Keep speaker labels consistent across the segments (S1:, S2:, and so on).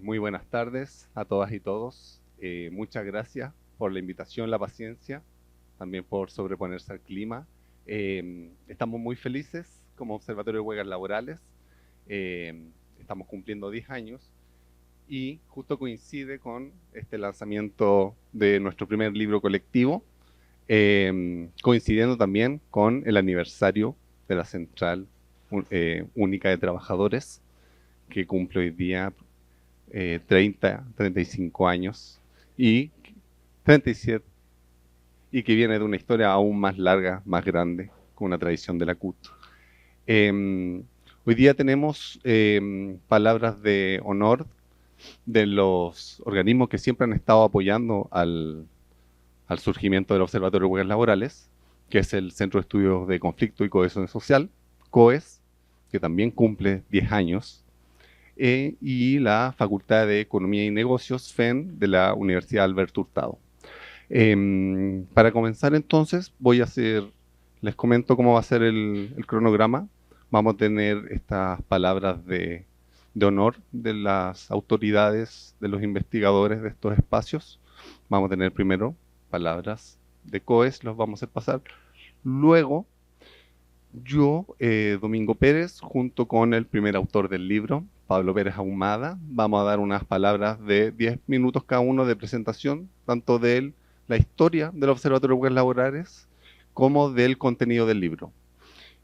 S1: Muy buenas tardes a todas y todos. Muchas gracias por la invitación, la paciencia, también por sobreponerse al clima. Estamos muy felices como Observatorio de Huelgas Laborales. Estamos cumpliendo 10 años y justo coincide con este lanzamiento de nuestro primer libro colectivo, coincidiendo también con el aniversario de la Central Única de Trabajadores, que cumple hoy día 35 años y 37, y que viene de una historia aún más larga, más grande, con una tradición de la CUT. Hoy día tenemos palabras de honor de los organismos que siempre han estado apoyando al surgimiento del Observatorio de Huelgas Laborales, que es el Centro de Estudios de Conflicto y Cohesión Social, COES, que también cumple 10 años, y la Facultad de Economía y Negocios, FEN, de la Universidad Alberto Hurtado. Para comenzar entonces, les comento cómo va a ser el cronograma. Vamos a tener estas palabras de honor de las autoridades, de los investigadores de estos espacios. Vamos a tener primero palabras de COES, los vamos a hacer pasar. Luego, yo, Domingo Pérez, junto con el primer autor del libro, Pablo Pérez Ahumada, vamos a dar unas palabras de 10 minutos cada uno de presentación, tanto de la historia del Observatorio de Huelgas Laborales como del contenido del libro.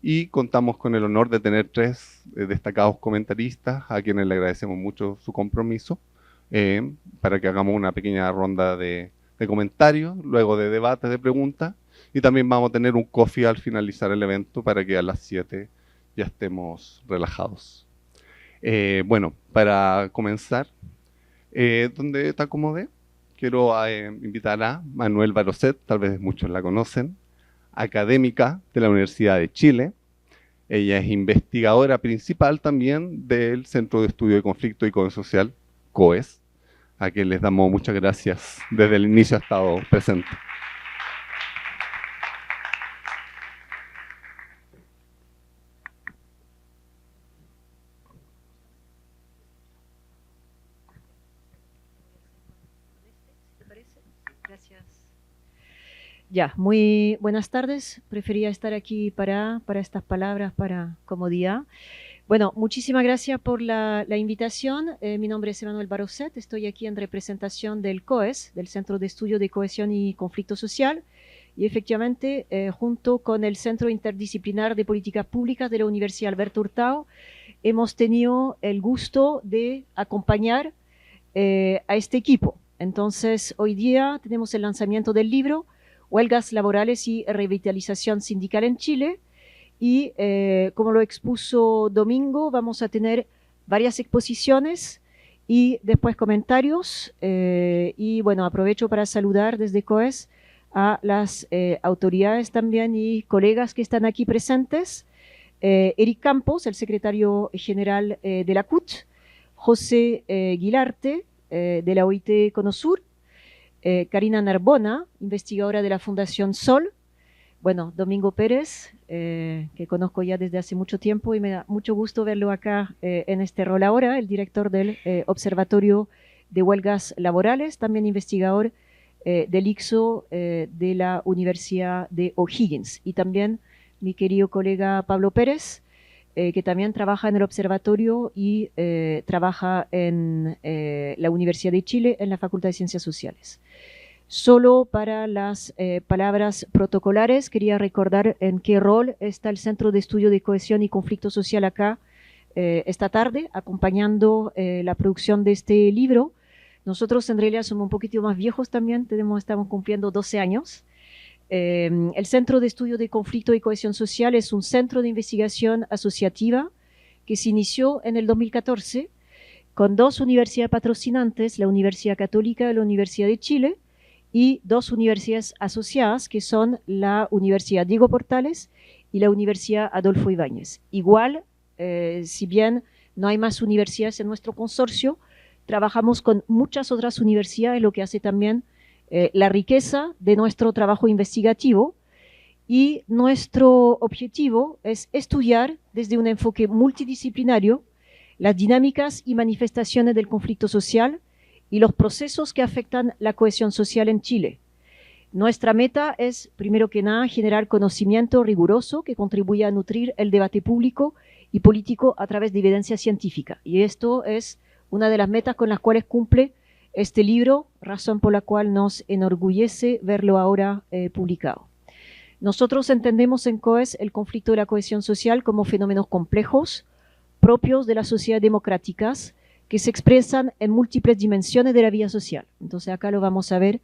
S1: Y contamos con el honor de tener 3 destacados comentaristas, a quienes le agradecemos mucho su compromiso, para que hagamos una pequeña ronda de comentarios, luego de debates, de preguntas, y también vamos a tener un coffee al finalizar el evento para que a las 7 ya estemos relajados. Bueno, para comenzar, donde te acomodé, quiero invitar a Manuel Baroset, tal vez muchos la conocen, académica de la Universidad de Chile. Ella es investigadora principal también del Centro de Estudio de Conflicto y Cohesión Social, COES, a quien les damos muchas gracias. Desde el inicio ha estado presente.
S2: Gracias. Ya, muy buenas tardes. Prefería estar aquí para estas palabras, para comodidad. Bueno, muchísimas gracias por la invitación. Mi nombre es Emanuel Baroset. Estoy aquí en representación del COES, del Centro de Estudio de Cohesión y Conflicto Social. Y efectivamente, junto con el Centro Interdisciplinar de Políticas Públicas de la Universidad Alberto Hurtado, hemos tenido el gusto de acompañar a este equipo. Entonces, hoy día tenemos el lanzamiento del libro Huelgas Laborales y Revitalización Sindical en Chile, y como lo expuso Domingo, vamos a tener varias exposiciones y después comentarios, y bueno, aprovecho para saludar desde COES a las autoridades también y colegas que están aquí presentes. Eric Campos, el secretario general de la CUT, José Guilarte, de la OIT Conosur, Karina Narbona, investigadora de la Fundación Sol, bueno, Domingo Pérez, que conozco ya desde hace mucho tiempo y me da mucho gusto verlo acá en este rol ahora, el director del Observatorio de Huelgas Laborales, también investigador del ICSO de la Universidad de O'Higgins, y también mi querido colega Pablo Pérez, que también trabaja en el observatorio y trabaja en la Universidad de Chile en la Facultad de Ciencias Sociales. Solo para las palabras protocolares, quería recordar en qué rol está el Centro de Estudio de Cohesión y Conflicto Social acá esta tarde, acompañando la producción de este libro. Nosotros en realidad somos un poquito más viejos también, estamos cumpliendo 12 años. El Centro de Estudio de Conflicto y Cohesión Social es un centro de investigación asociativa que se inició en el 2014 con 2 universidades patrocinantes, la Universidad Católica y la Universidad de Chile, y 2 universidades asociadas, que son la Universidad Diego Portales y la Universidad Adolfo Ibáñez. Igual, si bien no hay más universidades en nuestro consorcio, trabajamos con muchas otras universidades, lo que hace también la riqueza de nuestro trabajo investigativo, y nuestro objetivo es estudiar desde un enfoque multidisciplinario las dinámicas y manifestaciones del conflicto social y los procesos que afectan la cohesión social en Chile. Nuestra meta es, primero que nada, generar conocimiento riguroso que contribuya a nutrir el debate público y político a través de evidencia científica. Y esto es una de las metas con las cuales cumple este libro, razón por la cual nos enorgullece verlo ahora publicado. Nosotros entendemos en COES el conflicto de la cohesión social como fenómenos complejos, propios de las sociedades democráticas, que se expresan en múltiples dimensiones de la vida social. Entonces acá lo vamos a ver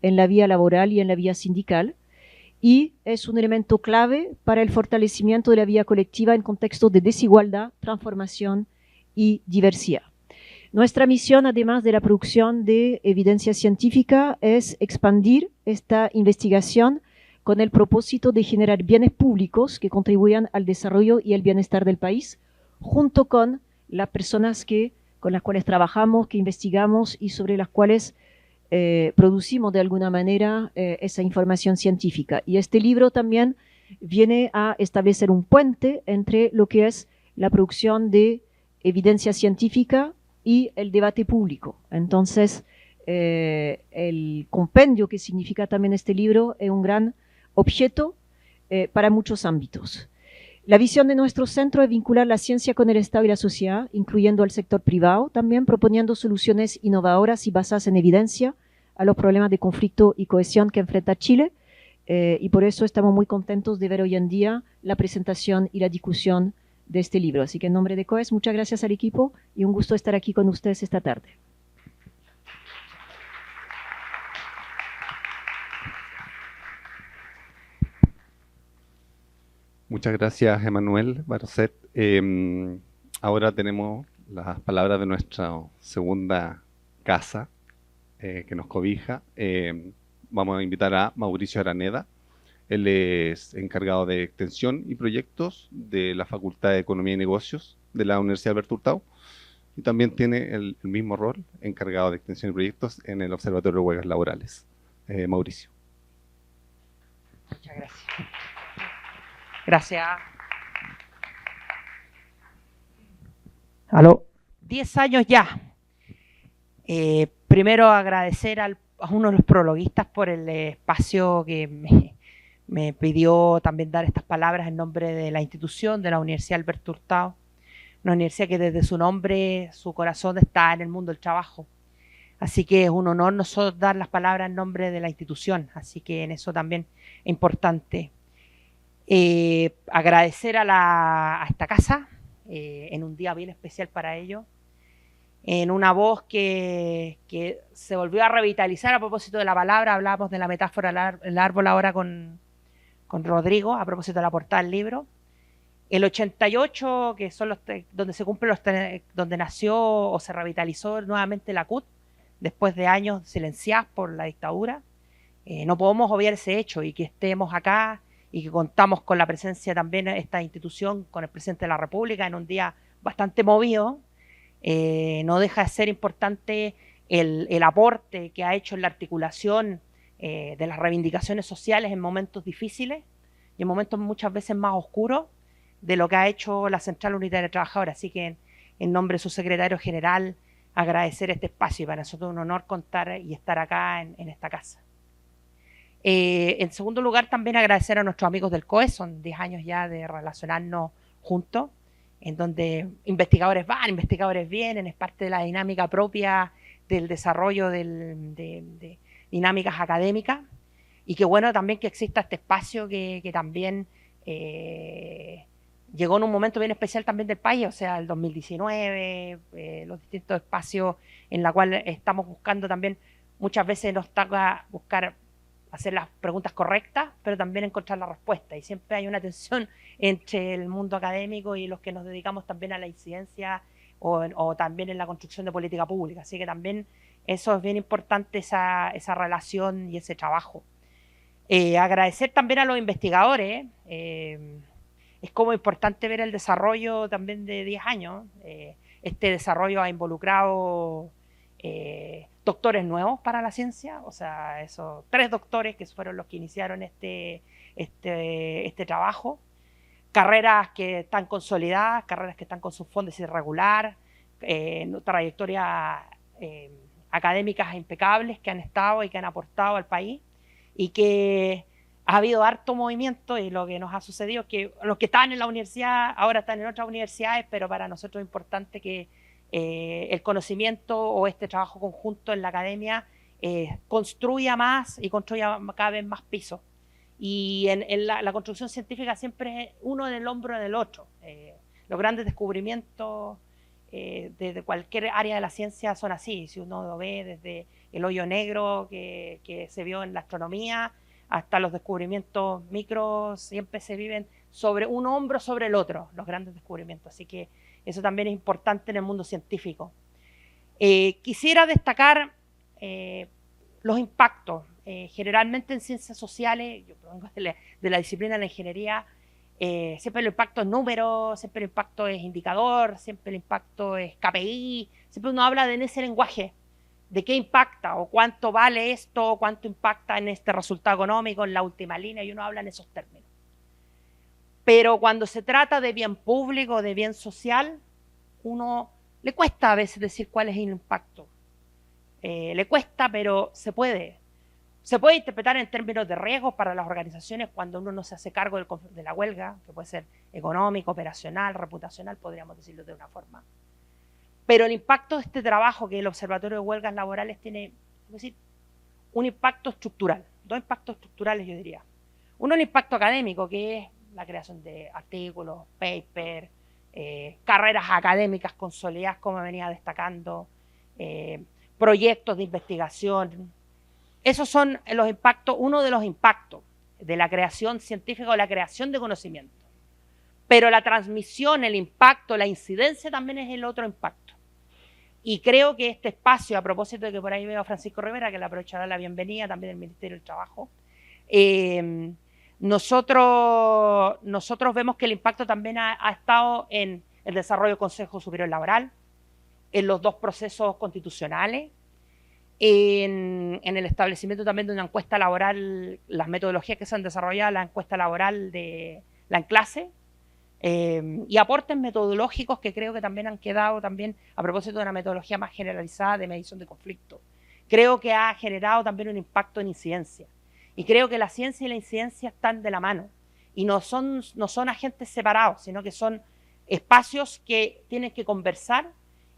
S2: en la vía laboral y en la vía sindical, y es un elemento clave para el fortalecimiento de la vida colectiva en contextos de desigualdad, transformación y diversidad. Nuestra misión, además de la producción de evidencia científica, es expandir esta investigación con el propósito de generar bienes públicos que contribuyan al desarrollo y el bienestar del país, junto con las personas con las cuales trabajamos, que investigamos y sobre las cuales producimos de alguna manera esa información científica. Y este libro también viene a establecer un puente entre lo que es la producción de evidencia científica y el debate público. Entonces, el compendio que significa también este libro es un gran objeto para muchos ámbitos. La visión de nuestro centro es vincular la ciencia con el Estado y la sociedad, incluyendo el sector privado, también proponiendo soluciones innovadoras y basadas en evidencia a los problemas de conflicto y cohesión que enfrenta Chile, y por eso estamos muy contentos de ver hoy en día la presentación y la discusión de este libro. Así que en nombre de COES, muchas gracias al equipo y un gusto estar aquí con ustedes esta tarde.
S1: Muchas gracias, Emanuel Barcet. Ahora tenemos las palabras de nuestra segunda casa que nos cobija. Vamos a invitar a Mauricio Araneda. Él es encargado de extensión y proyectos de la Facultad de Economía y Negocios de la Universidad Alberto Hurtado. Y también tiene el mismo rol, encargado de extensión y proyectos en el Observatorio de Huelgas Laborales. Mauricio.
S3: Muchas gracias. Gracias. Aló. 10 años ya. Primero agradecer a uno de los prologuistas por el espacio que me pidió también dar estas palabras en nombre de la institución, de la Universidad Alberto Hurtado. Una universidad que desde su nombre, su corazón está en el mundo del trabajo. Así que es un honor nosotros dar las palabras en nombre de la institución. Así que en eso también es importante. Agradecer a esta casa en un día bien especial para ello, en una voz que se volvió a revitalizar a propósito de la palabra. Hablábamos de la metáfora del árbol ahora con Rodrigo a propósito de la portada del libro. El 88, que son donde se cumplen donde nació o se revitalizó nuevamente la CUT después de años silenciados por la dictadura. No podemos obviar ese hecho, y que estemos acá y que contamos con la presencia también de esta institución, con el presidente de la República, en un día bastante movido, no deja de ser importante el aporte que ha hecho en la articulación de las reivindicaciones sociales en momentos difíciles y en momentos muchas veces más oscuros de lo que ha hecho la Central Unitaria de Trabajadores. Así que en nombre de su secretario general, agradecer este espacio, y para nosotros es un honor contar y estar acá en esta casa. En segundo lugar, también agradecer a nuestros amigos del COES. Son 10 años ya de relacionarnos juntos, en donde investigadores van, investigadores vienen, es parte de la dinámica propia del desarrollo de dinámicas académicas, y qué bueno también que exista este espacio que también llegó en un momento bien especial también del país, o sea, el 2019, los distintos espacios en los cuales estamos buscando también. Muchas veces nos toca buscar hacer las preguntas correctas, pero también encontrar la respuesta, y siempre hay una tensión entre el mundo académico y los que nos dedicamos también a la incidencia o también en la construcción de política pública. Así que también eso es bien importante, esa relación y ese trabajo. Agradecer también a los investigadores. Es como importante ver el desarrollo también de 10 años. Este desarrollo ha involucrado doctores nuevos para la ciencia, o sea, esos 3 doctores que fueron los que iniciaron este trabajo. carreras que están consolidadas, carreras que están con sus fondos irregulares, trayectorias académicas impecables que han estado y que han aportado al país, y que ha habido harto movimiento, y lo que nos ha sucedido es que los que estaban en la universidad ahora están en otras universidades, pero para nosotros es importante que el conocimiento o este trabajo conjunto en la academia construya más y construya cada vez más pisos. Y en la construcción científica siempre es uno en el hombro del otro. Los grandes descubrimientos desde cualquier área de la ciencia son así. Si uno lo ve desde el hoyo negro que se vio en la astronomía hasta los descubrimientos micros, siempre se viven sobre un hombro sobre el otro, los grandes descubrimientos. Así que eso también es importante en el mundo científico. Quisiera destacar los impactos. Generalmente en ciencias sociales, yo provengo de la disciplina de la ingeniería, siempre el impacto es número, siempre el impacto es indicador, siempre el impacto es KPI, siempre uno habla en ese lenguaje de qué impacta o cuánto vale esto, o cuánto impacta en este resultado económico, en la última línea, y uno habla en esos términos. Pero cuando se trata de bien público, de bien social, uno le cuesta a veces decir cuál es el impacto. Le cuesta, pero se puede. Se puede interpretar en términos de riesgos para las organizaciones cuando uno no se hace cargo de la huelga, que puede ser económico, operacional, reputacional, podríamos decirlo de una forma. Pero el impacto de este trabajo que el Observatorio de Huelgas Laborales tiene, es decir, un impacto estructural, dos impactos estructurales yo diría. Uno, el impacto académico, que es la creación de artículos, papers, carreras académicas consolidadas, como venía destacando, proyectos de investigación. Esos son los impactos, uno de los impactos de la creación científica o la creación de conocimiento. Pero la transmisión, el impacto, la incidencia también es el otro impacto. Y creo que este espacio, a propósito de que por ahí veo a Francisco Rivera, que le aprovechará la bienvenida también del Ministerio del Trabajo, nosotros vemos que el impacto también ha estado en el desarrollo del Consejo Superior Laboral, en los dos procesos constitucionales, en el establecimiento también de una encuesta laboral, las metodologías que se han desarrollado, la encuesta laboral de la ENCLASE, y aportes metodológicos que creo que también han quedado también a propósito de una metodología más generalizada de medición de conflicto. Creo que ha generado también un impacto en incidencia. Y creo que la ciencia y la incidencia están de la mano. Y no son agentes separados, sino que son espacios que tienen que conversar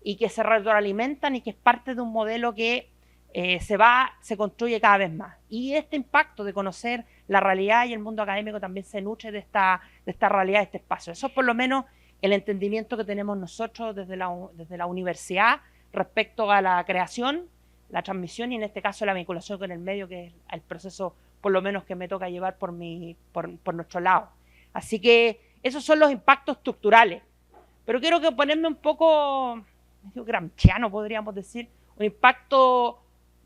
S3: y que se retroalimentan y que es parte de un modelo que se construye cada vez más. Y este impacto de conocer la realidad y el mundo académico también se nutre de esta realidad, de este espacio. Eso es por lo menos el entendimiento que tenemos nosotros desde la universidad respecto a la creación, la transmisión y en este caso la vinculación con el medio, que es el proceso por lo menos que me toca llevar por nuestro lado. Así que esos son los impactos estructurales. Pero quiero que ponerme un poco gramsciano, podríamos decir, un impacto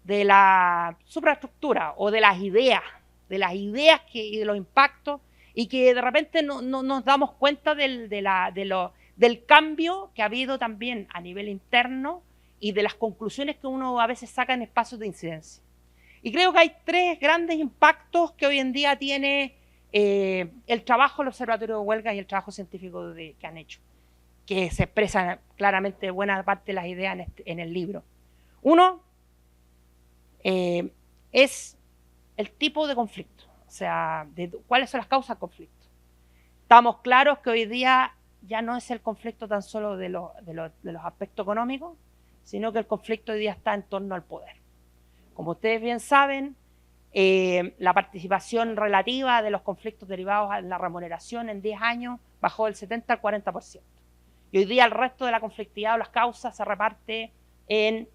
S3: de la supraestructura o de las ideas y de los impactos, y que de repente no nos damos cuenta del cambio que ha habido también a nivel interno y de las conclusiones que uno a veces saca en espacios de incidencia. Y creo que hay tres grandes impactos que hoy en día tiene el trabajo del Observatorio de Huelgas y el trabajo científico que han hecho, que se expresan claramente buena parte de las ideas en el libro. Uno es el tipo de conflicto, o sea, cuáles son las causas del conflicto. Estamos claros que hoy día ya no es el conflicto tan solo de los aspectos económicos, sino que el conflicto hoy día está en torno al poder. Como ustedes bien saben, la participación relativa de los conflictos derivados en la remuneración en 10 años bajó del 70 al 40%. Y hoy día el resto de la conflictividad o las causas se reparte en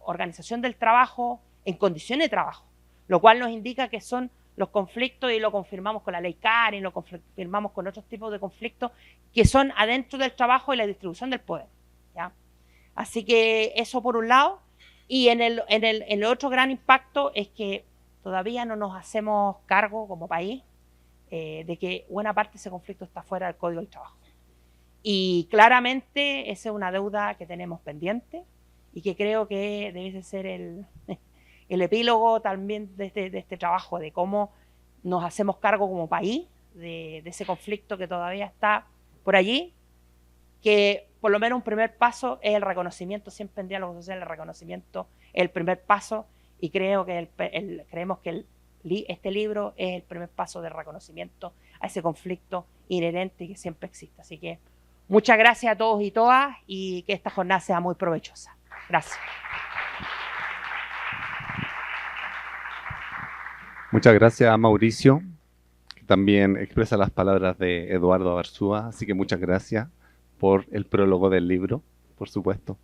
S3: organización del trabajo, en condiciones de trabajo, lo cual nos indica que son los conflictos, y lo confirmamos con la ley Karen, lo confirmamos con otros tipos de conflictos que son adentro del trabajo y la distribución del poder, ¿ya? Así que eso por un lado. Y en el otro gran impacto es que todavía no nos hacemos cargo como país de que buena parte de ese conflicto está fuera del Código del Trabajo. Y claramente esa es una deuda que tenemos pendiente y que creo que debe ser el epílogo también de este trabajo, de cómo nos hacemos cargo como país de ese conflicto que todavía está por allí, que por lo menos un primer paso es el reconocimiento, siempre en diálogo social el reconocimiento es el primer paso, y creemos que este libro es el primer paso de reconocimiento a ese conflicto inherente que siempre existe. Así que muchas gracias a todos y todas, y que esta jornada sea muy provechosa. Gracias.
S1: Muchas gracias a Mauricio, que también expresa las palabras de Eduardo Abarzúa, así que muchas gracias por el prólogo del libro, por supuesto.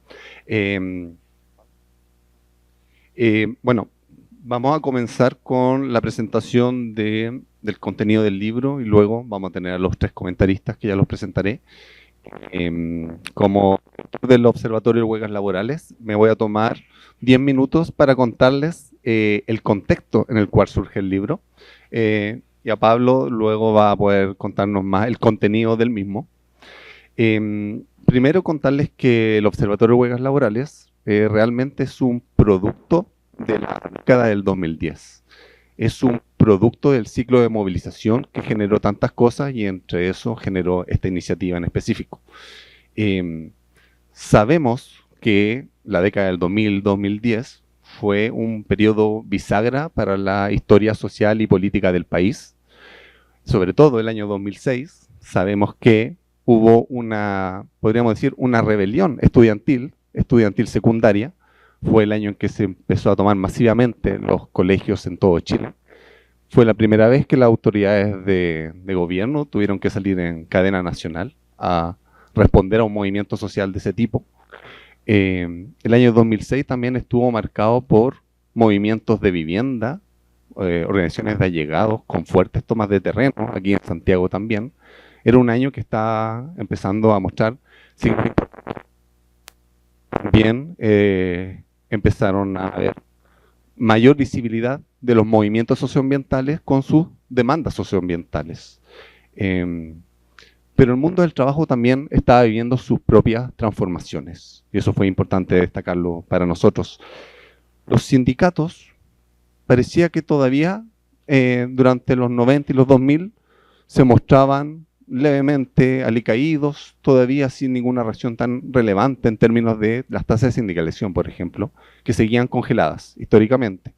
S1: Bueno, vamos a comenzar con la presentación del contenido del libro, y luego vamos a tener a los tres comentaristas que ya los presentaré. Como del Observatorio de Huelgas Laborales, me voy a tomar 10 minutos para contarles el contexto en el cual surge el libro, y a Pablo luego va a poder contarnos más el contenido del mismo. Primero contarles que el Observatorio de Huelgas Laborales realmente es un producto de la década del 2010. Es un producto del ciclo de movilización que generó tantas cosas, y entre eso generó esta iniciativa en específico. Sabemos que la década del 2000-2010 fue un periodo bisagra para la historia social y política del país. Sobre todo el año 2006, sabemos que hubo podríamos decir, una rebelión estudiantil secundaria. Fue el año en que se empezó a tomar masivamente los colegios en todo Chile. Fue la primera vez que las autoridades de gobierno tuvieron que salir en cadena nacional a responder a un movimiento social de ese tipo. El año 2006 también estuvo marcado por movimientos de vivienda, organizaciones de allegados con fuertes tomas de terreno, aquí en Santiago también. Era un año que está empezando a mostrar signos. También empezaron a haber mayor visibilidad de los movimientos socioambientales con sus demandas socioambientales. Pero el mundo del trabajo también estaba viviendo sus propias transformaciones, y eso fue importante destacarlo para nosotros. Los sindicatos parecía que todavía durante los 90 y los 2000 se mostraban levemente alicaídos, todavía sin ninguna reacción tan relevante en términos de las tasas de sindicalización, por ejemplo, que seguían congeladas históricamente.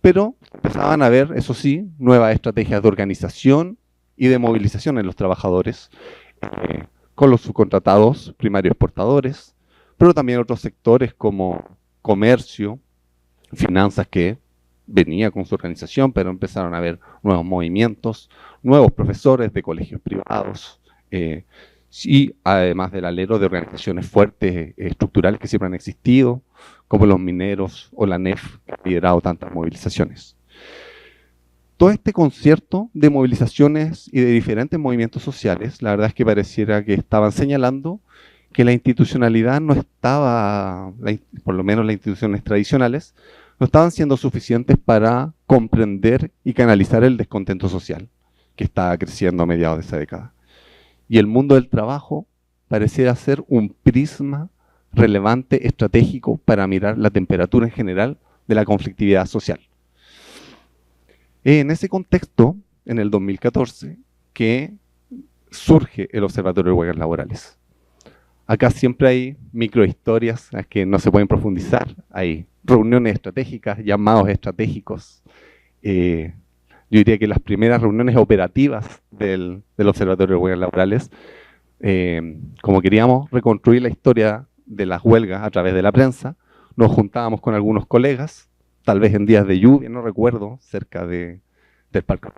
S1: Pero empezaban a haber, eso sí, nuevas estrategias de organización y de movilización en los trabajadores, con los subcontratados primarios exportadores, pero también otros sectores como comercio, finanzas, que venía con su organización, pero empezaron a haber nuevos movimientos, nuevos profesores de colegios privados, y además del alero de organizaciones fuertes, estructurales que siempre han existido, como los mineros o la NEF, que ha liderado tantas movilizaciones. Todo este concierto de movilizaciones y de diferentes movimientos sociales, la verdad es que pareciera que estaban señalando que la institucionalidad no estaba, por lo menos las instituciones tradicionales, no estaban siendo suficientes para comprender y canalizar el descontento social que estaba creciendo a mediados de esa década. Y el mundo del trabajo pareciera ser un prisma relevante, estratégico, para mirar la temperatura en general de la conflictividad social. En ese contexto, en el 2014, que surge el Observatorio de Huelgas Laborales. Acá siempre hay microhistorias a las que no se pueden profundizar, hay reuniones estratégicas, llamados estratégicos. Yo diría que las primeras reuniones operativas del Observatorio de Huelgas Laborales, como queríamos reconstruir la historia de las huelgas a través de la prensa, nos juntábamos con algunos colegas, tal vez en días de lluvia, no recuerdo, cerca del Parque,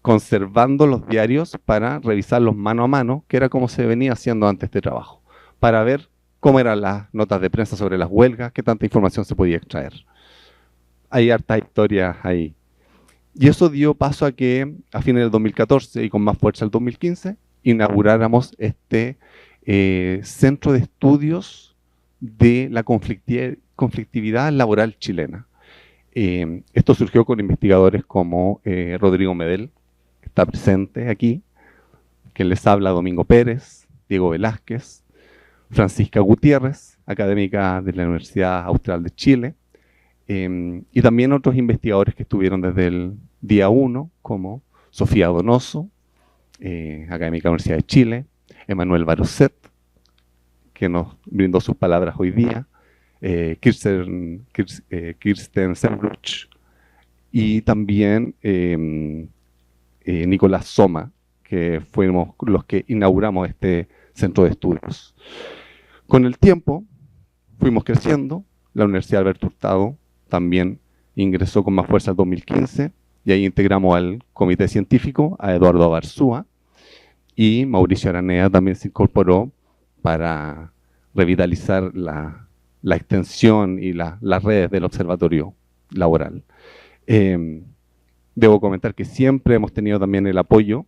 S1: conservando los diarios para revisarlos mano a mano, que era como se venía haciendo antes este trabajo, para ver cómo eran las notas de prensa sobre las huelgas, qué tanta información se podía extraer. Hay hartas historias ahí. Y eso dio paso a que a fines del 2014 y con más fuerza el 2015, inauguráramos este Centro de Estudios de la Conflictividad Laboral Chilena. Esto surgió con investigadores como Rodrigo Medel, que está presente aquí, que les habla Domingo Pérez, Diego Velázquez, Francisca Gutiérrez, académica de la Universidad Austral de Chile, y también otros investigadores que estuvieron desde día 1, como Sofía Donoso, académica de la Universidad de Chile, Emanuel Barocet, que nos brindó sus palabras hoy día, Kirsten Sembruch, y también Nicolás Soma, que fuimos los que inauguramos este centro de estudios. Con el tiempo fuimos creciendo, la Universidad Alberto Hurtado también ingresó con más fuerza en 2015, y ahí integramos al comité científico, a Eduardo Abarzúa, y Mauricio Araneda también se incorporó para revitalizar la extensión y las redes del observatorio laboral. Debo comentar que siempre hemos tenido también el apoyo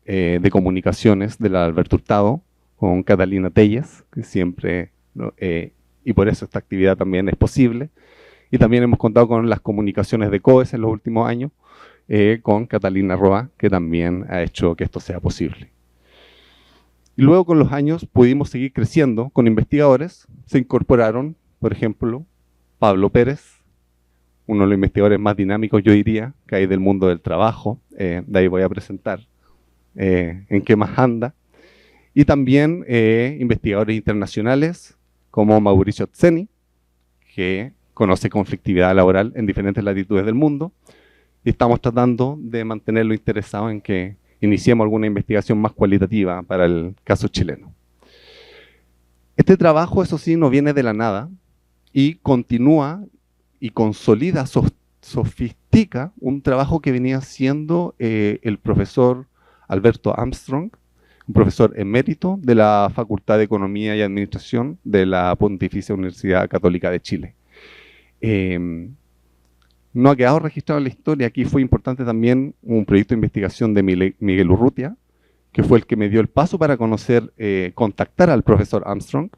S1: de comunicaciones de la Alberto Hurtado con Catalina Telles, que siempre, y por eso esta actividad también es posible. Y también hemos contado con las comunicaciones de COES en los últimos años, con Catalina Roa, que también ha hecho que esto sea posible. Y luego con los años pudimos seguir creciendo con investigadores. Se incorporaron, por ejemplo, Pablo Pérez, uno de los investigadores más dinámicos, yo diría, que hay del mundo del trabajo. De ahí voy a presentar en qué más anda. Y también investigadores internacionales como Mauricio Tzeni, que conoce conflictividad laboral en diferentes latitudes del mundo. Y estamos tratando de mantenerlo interesado en que iniciemos alguna investigación más cualitativa para el caso chileno. Este trabajo, eso sí, no viene de la nada y continúa y consolida, sofistica un trabajo que venía haciendo el profesor Alberto Armstrong, un profesor emérito de la Facultad de Economía y Administración de la Pontificia Universidad Católica de Chile. No ha quedado registrado en la historia. Aquí fue importante también un proyecto de investigación de Miguel Urrutia, que fue el que me dio el paso para conocer, contactar al profesor Armstrong,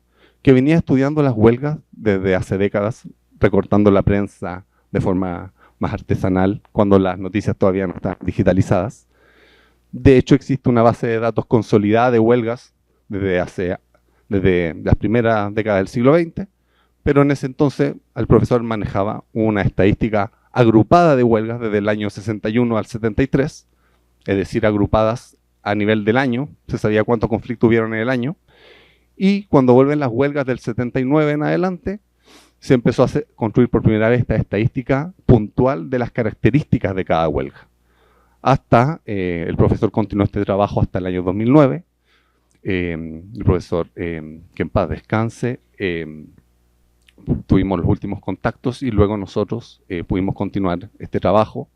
S1: que venía estudiando las huelgas desde hace décadas, recortando la prensa de forma más artesanal, cuando las noticias todavía no están digitalizadas. De hecho, existe una base de datos consolidada de huelgas desde las primeras décadas del siglo XX, pero en ese entonces el profesor manejaba una estadística agrupada de huelgas desde el año 61 al 73, es decir, agrupadas a nivel del año, se sabía cuántos conflictos hubieron en el año, y cuando vuelven las huelgas del 79 en adelante, se empezó a construir por primera vez esta estadística puntual de las características de cada huelga. Hasta, el profesor continuó este trabajo hasta el año 2009, el profesor, que en paz descanse, tuvimos los últimos contactos y luego nosotros pudimos continuar este trabajo.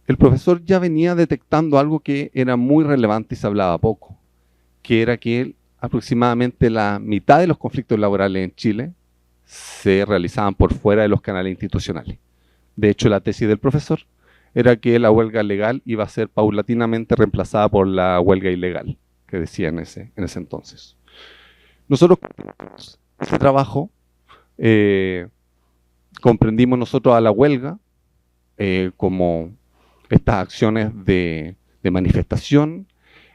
S1: El profesor ya venía detectando algo que era muy relevante y se hablaba poco, que era que aproximadamente la mitad de los conflictos laborales en Chile se realizaban por fuera de los canales institucionales. De hecho, la tesis del profesor era que la huelga legal iba a ser paulatinamente reemplazada por la huelga ilegal, que decía en ese entonces. Nosotros continuamos ese trabajo, comprendimos nosotros a la huelga como estas acciones de manifestación,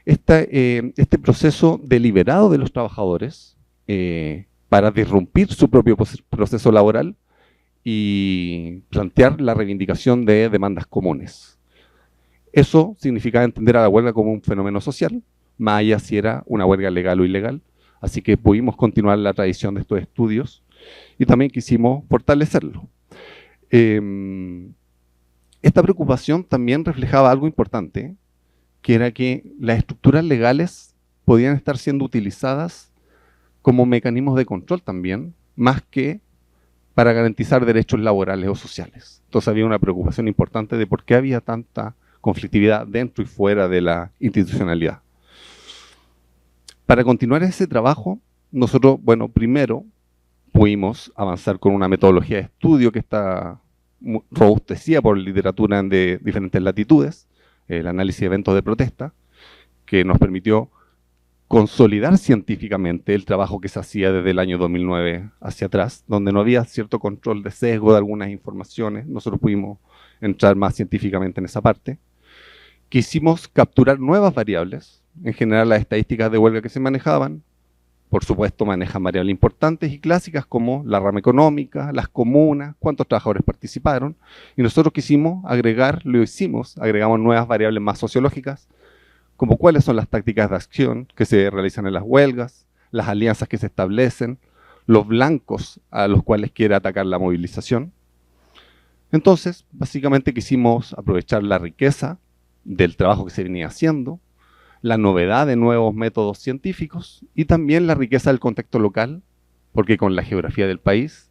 S1: este proceso deliberado de los trabajadores para disrumpir su propio proceso laboral y plantear la reivindicación de demandas comunes. Eso significaba entender a la huelga como un fenómeno social, más allá si era una huelga legal o ilegal, así que pudimos continuar la tradición de estos estudios y también quisimos fortalecerlo. Esta preocupación también reflejaba algo importante, que era que las estructuras legales podían estar siendo utilizadas como mecanismos de control también, más que para garantizar derechos laborales o sociales. Entonces había una preocupación importante de por qué había tanta conflictividad dentro y fuera de la institucionalidad. Para continuar ese trabajo, nosotros, bueno, primero pudimos avanzar con una metodología de estudio que está robustecida por literatura de diferentes latitudes, el análisis de eventos de protesta, que nos permitió consolidar científicamente el trabajo que se hacía desde el año 2009 hacia atrás, donde no había cierto control de sesgo de algunas informaciones. Nosotros pudimos entrar más científicamente en esa parte. Quisimos capturar nuevas variables, en general las estadísticas de huelga que se manejaban, por supuesto, manejan variables importantes y clásicas como la rama económica, las comunas, cuántos trabajadores participaron. Y nosotros quisimos agregar, lo hicimos, agregamos nuevas variables más sociológicas, como cuáles son las tácticas de acción que se realizan en las huelgas, las alianzas que se establecen, los blancos a los cuales quiere atacar la movilización. Entonces, básicamente quisimos aprovechar la riqueza del trabajo que se venía haciendo, la novedad de nuevos métodos científicos y también la riqueza del contexto local, porque con la geografía del país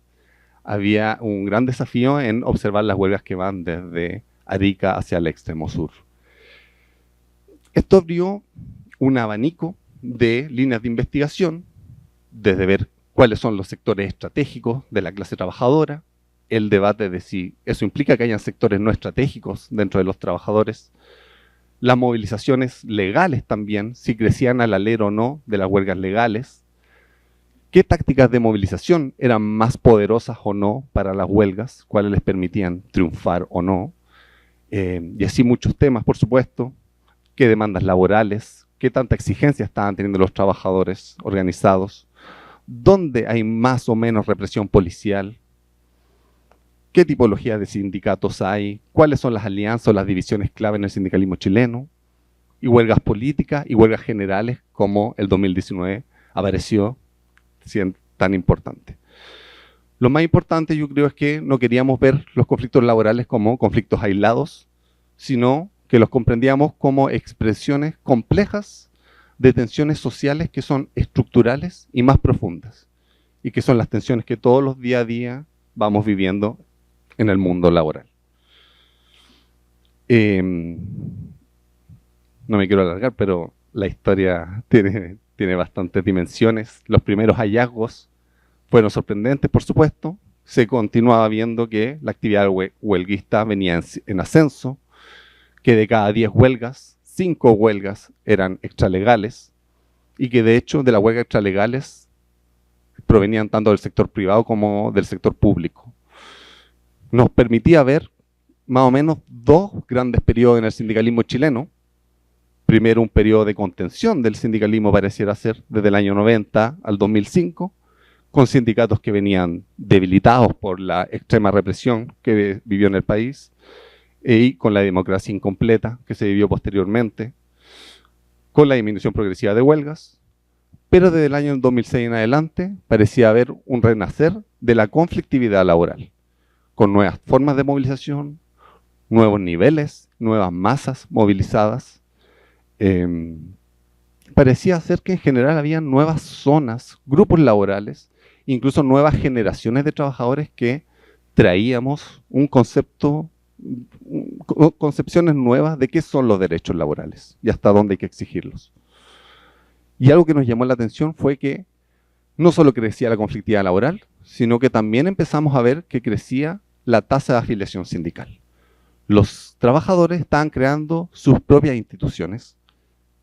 S1: había un gran desafío en observar las huelgas que van desde Arica hacia el extremo sur. Esto abrió un abanico de líneas de investigación, desde ver cuáles son los sectores estratégicos de la clase trabajadora, el debate de si eso implica que hayan sectores no estratégicos dentro de los trabajadores, las movilizaciones legales también, si crecían al alero o no de las huelgas legales, qué tácticas de movilización eran más poderosas o no para las huelgas, cuáles les permitían triunfar o no, y así muchos temas, por supuesto, qué demandas laborales, qué tanta exigencia estaban teniendo los trabajadores organizados, dónde hay más o menos represión policial, qué tipología de sindicatos hay, cuáles son las alianzas o las divisiones clave en el sindicalismo chileno, y huelgas políticas y huelgas generales como el 2019 apareció siendo tan importante. Lo más importante yo creo es que no queríamos ver los conflictos laborales como conflictos aislados, sino que los comprendíamos como expresiones complejas de tensiones sociales que son estructurales y más profundas, y que son las tensiones que todos los día a día vamos viviendo en el mundo laboral. No me quiero alargar, pero la historia tiene bastantes dimensiones. Los primeros hallazgos fueron sorprendentes, por supuesto. Se continuaba viendo que la actividad huelguista venía en ascenso, que de cada 10 huelgas, 5 huelgas eran extralegales, y que de hecho de las huelgas extralegales provenían tanto del sector privado como del sector público. Nos permitía ver más o menos 2 grandes periodos en el sindicalismo chileno. Primero, un periodo de contención del sindicalismo pareciera ser desde el año 90 al 2005, con sindicatos que venían debilitados por la extrema represión que vivió en el país y con la democracia incompleta que se vivió posteriormente, con la disminución progresiva de huelgas, pero desde el año 2006 en adelante parecía haber un renacer de la conflictividad laboral, con nuevas formas de movilización, nuevos niveles, nuevas masas movilizadas. Parecía ser que en general había nuevas zonas, grupos laborales, incluso nuevas generaciones de trabajadores que traíamos un concepto, concepciones nuevas de qué son los derechos laborales y hasta dónde hay que exigirlos. Y algo que nos llamó la atención fue que no solo crecía la conflictividad laboral, sino que también empezamos a ver que crecía la tasa de afiliación sindical. Los trabajadores estaban creando sus propias instituciones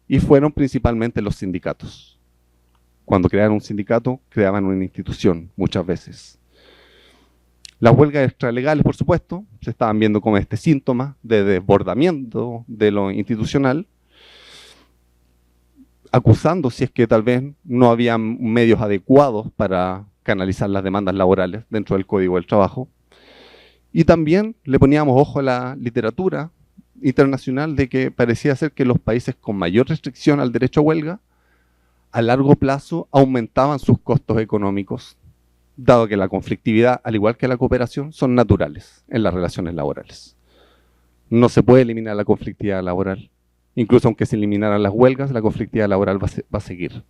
S1: y fueron principalmente los sindicatos. Cuando crearon un sindicato, creaban una institución muchas veces. Las huelgas extralegales, por supuesto, se estaban viendo como este síntoma de desbordamiento de lo institucional, acusando si es que tal vez no había medios adecuados para canalizar las demandas laborales dentro del Código del Trabajo. Y también le poníamos ojo a la literatura internacional de que parecía ser que los países con mayor restricción al derecho a huelga, a largo plazo aumentaban sus costos económicos, dado que la conflictividad, al igual que la cooperación, son naturales en las relaciones laborales. No se puede eliminar la conflictividad laboral. Incluso aunque se eliminaran las huelgas, la conflictividad laboral va a seguir.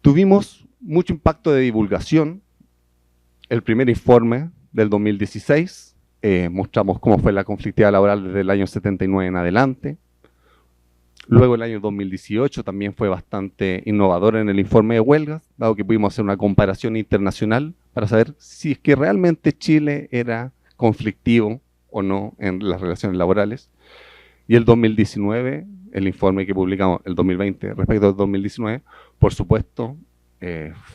S1: Tuvimos mucho impacto de divulgación. El primer informe del 2016, mostramos cómo fue la conflictividad laboral desde el año 79 en adelante. Luego el año 2018 también fue bastante innovador en el informe de huelgas, dado que pudimos hacer una comparación internacional para saber si es que realmente Chile era conflictivo o no en las relaciones laborales. Y el 2019, el informe que publicamos el 2020 respecto al 2019, por supuesto,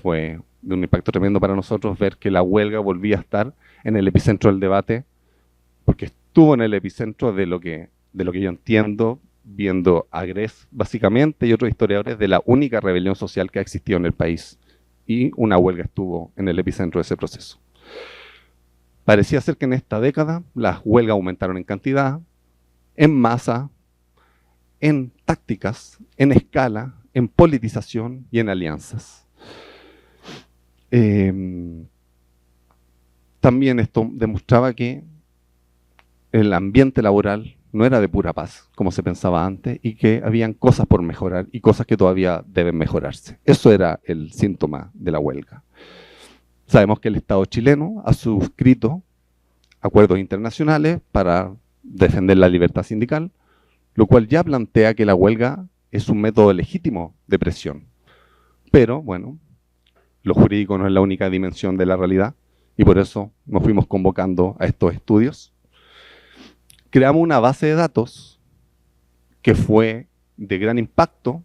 S1: fue de un impacto tremendo para nosotros ver que la huelga volvía a estar en el epicentro del debate, porque estuvo en el epicentro de lo que yo entiendo viendo a Gress básicamente y otros historiadores de la única rebelión social que ha existido en el país, y una huelga estuvo en el epicentro de ese proceso. Parecía ser que en esta década las huelgas aumentaron en cantidad, en masa, en tácticas, en escala, en politización y en alianzas. También esto demostraba que el ambiente laboral no era de pura paz, como se pensaba antes, y que habían cosas por mejorar y cosas que todavía deben mejorarse. Eso era el síntoma de la huelga. Sabemos que el Estado chileno ha suscrito acuerdos internacionales para defender la libertad sindical, lo cual ya plantea que la huelga es un método legítimo de presión. Pero, bueno, lo jurídico no es la única dimensión de la realidad, y por eso nos fuimos convocando a estos estudios. Creamos una base de datos que fue de gran impacto,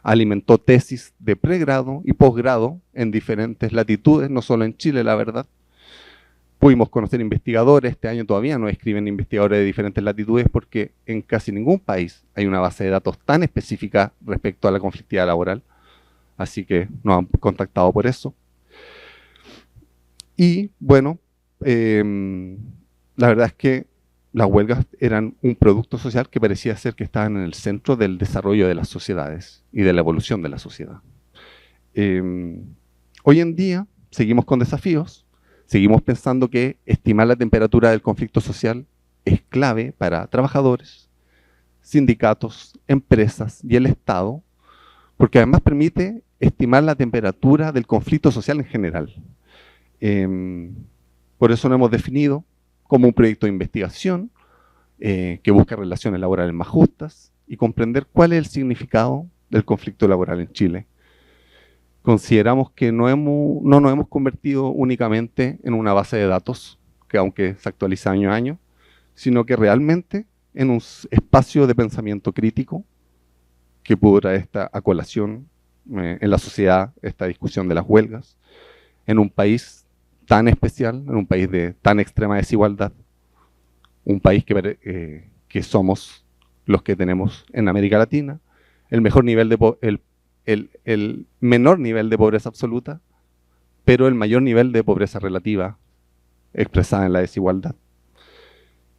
S1: alimentó tesis de pregrado y posgrado en diferentes latitudes, no solo en Chile, la verdad. Pudimos conocer investigadores, este año todavía no escriben investigadores de diferentes latitudes porque en casi ningún país hay una base de datos tan específica respecto a la conflictividad laboral, así que nos han contactado por eso. Y bueno, la verdad es que las huelgas eran un producto social que parecía ser que estaban en el centro del desarrollo de las sociedades y de la evolución de la sociedad. Hoy en día seguimos con desafíos, seguimos pensando que estimar la temperatura del conflicto social es clave para trabajadores, sindicatos, empresas y el Estado, porque además permite estimar la temperatura del conflicto social en general. Por eso lo hemos definido como un proyecto de investigación que busca relaciones laborales más justas y comprender cuál es el significado del conflicto laboral en Chile. Consideramos que no nos hemos convertido únicamente en una base de datos, que aunque se actualiza año a año, sino que realmente en un espacio de pensamiento crítico que pudo traer a colación en la sociedad esta discusión de las huelgas, en un país tan especial, en un país de tan extrema desigualdad, un país que somos los que tenemos en América Latina, el menor nivel de pobreza absoluta, pero el mayor nivel de pobreza relativa expresada en la desigualdad.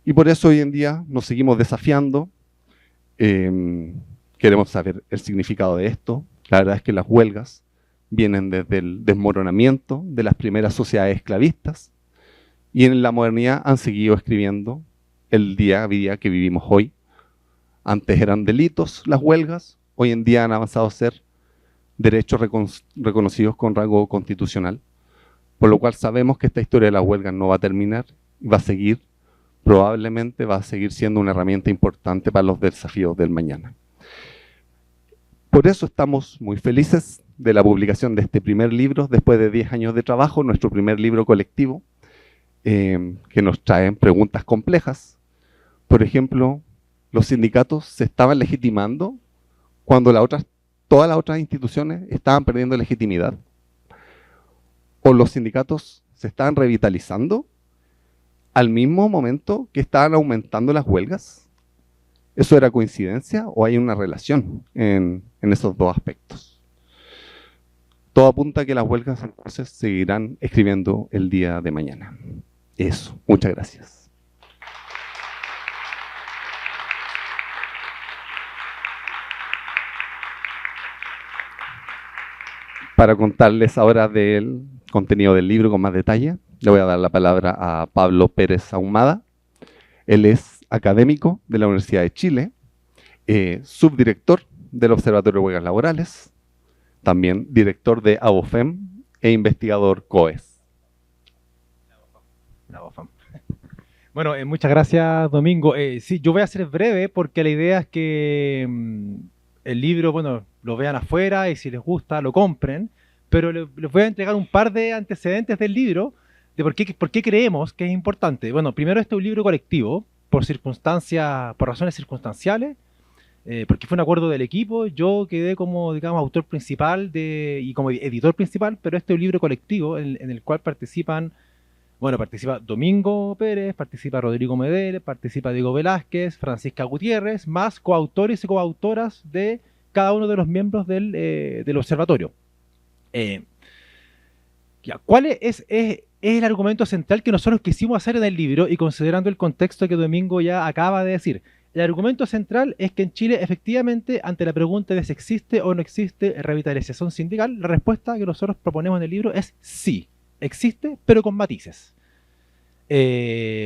S1: Y por eso hoy en día nos seguimos desafiando, queremos saber el significado de esto. La verdad es que las huelgas vienen desde el desmoronamiento de las primeras sociedades esclavistas y en la modernidad han seguido escribiendo el día a día que vivimos hoy. Antes eran delitos las huelgas, hoy en día han avanzado a ser derechos reconocidos con rango constitucional, por lo cual sabemos que esta historia de las huelgas no va a terminar y va a seguir, probablemente va a seguir siendo una herramienta importante para los desafíos del mañana. Por eso estamos muy felices de la publicación de este primer libro, después de 10 años de trabajo, nuestro primer libro colectivo, que nos traen preguntas complejas. Por ejemplo, los sindicatos se estaban legitimando cuando todas las otras instituciones estaban perdiendo legitimidad. O los sindicatos se estaban revitalizando al mismo momento que estaban aumentando las huelgas. ¿Eso era coincidencia o hay una relación en esos dos aspectos? Todo apunta a que las huelgas entonces seguirán escribiendo el día de mañana. Eso, muchas gracias. Para contarles ahora del contenido del libro con más detalle, le voy a dar la palabra a Pablo Pérez Ahumada. Él es académico de la Universidad de Chile, subdirector del Observatorio de Huelgas Laborales, también director de ABOFEM e investigador COES.
S4: Bueno, muchas gracias, Domingo. Sí, yo voy a ser breve porque la idea es que el libro, bueno, lo vean afuera y si les gusta, lo compren, pero les voy a entregar un par de antecedentes del libro de por qué creemos que es importante. Bueno, primero este es un libro colectivo, por razones circunstanciales, porque fue un acuerdo del equipo. Yo quedé como, digamos, autor principal y como editor principal, pero este es un libro colectivo en el cual participan Bueno, participa Domingo Pérez, participa Rodrigo Medel, participa Diego Velázquez, Francisca Gutiérrez, más coautores y coautoras de cada uno de los miembros del observatorio. ¿Cuál es el argumento central que nosotros quisimos hacer en el libro y considerando el contexto que Domingo ya acaba de decir? El argumento central es que en Chile, efectivamente, ante la pregunta de si existe o no existe revitalización sindical, la respuesta que nosotros proponemos en el libro es sí, existe, pero con matices.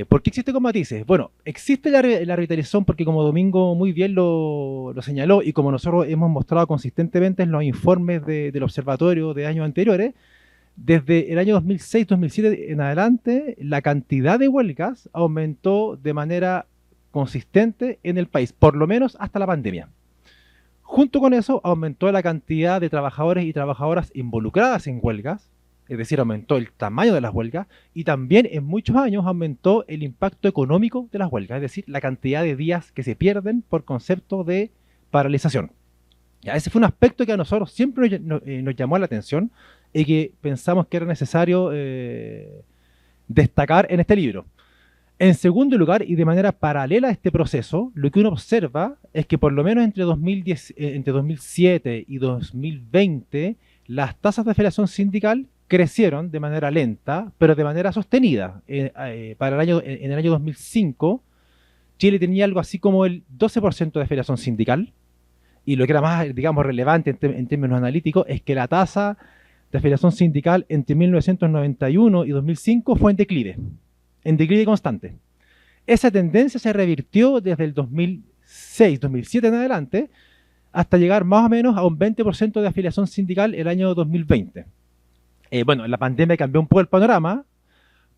S4: ¿Por qué existe con matices? Bueno, existe la revitalización porque, como Domingo muy bien lo señaló y como nosotros hemos mostrado consistentemente en los informes del observatorio de años anteriores, desde el año 2006-2007 en adelante, la cantidad de huelgas aumentó de manera consistente en el país, por lo menos hasta la pandemia. Junto con eso, aumentó la cantidad de trabajadores y trabajadoras involucradas en huelgas, es decir, aumentó el tamaño de las huelgas y también en muchos años aumentó el impacto económico de las huelgas, es decir, la cantidad de días que se pierden por concepto de paralización. Ya, ese fue un aspecto que a nosotros siempre nos llamó la atención y que pensamos que era necesario destacar en este libro. En segundo lugar, y de manera paralela a este proceso, lo que uno observa es que por lo menos entre 2007 y 2020, las tasas de afiliación sindical crecieron de manera lenta, pero de manera sostenida. En el año 2005, Chile tenía algo así como el 12% de afiliación sindical, y lo que era más, digamos, relevante en términos analíticos es que la tasa de afiliación sindical entre 1991 y 2005 fue en declive constante. Esa tendencia se revirtió desde el 2006-2007 en adelante hasta llegar más o menos a un 20% de afiliación sindical el año 2020. Bueno, la pandemia cambió un poco el panorama,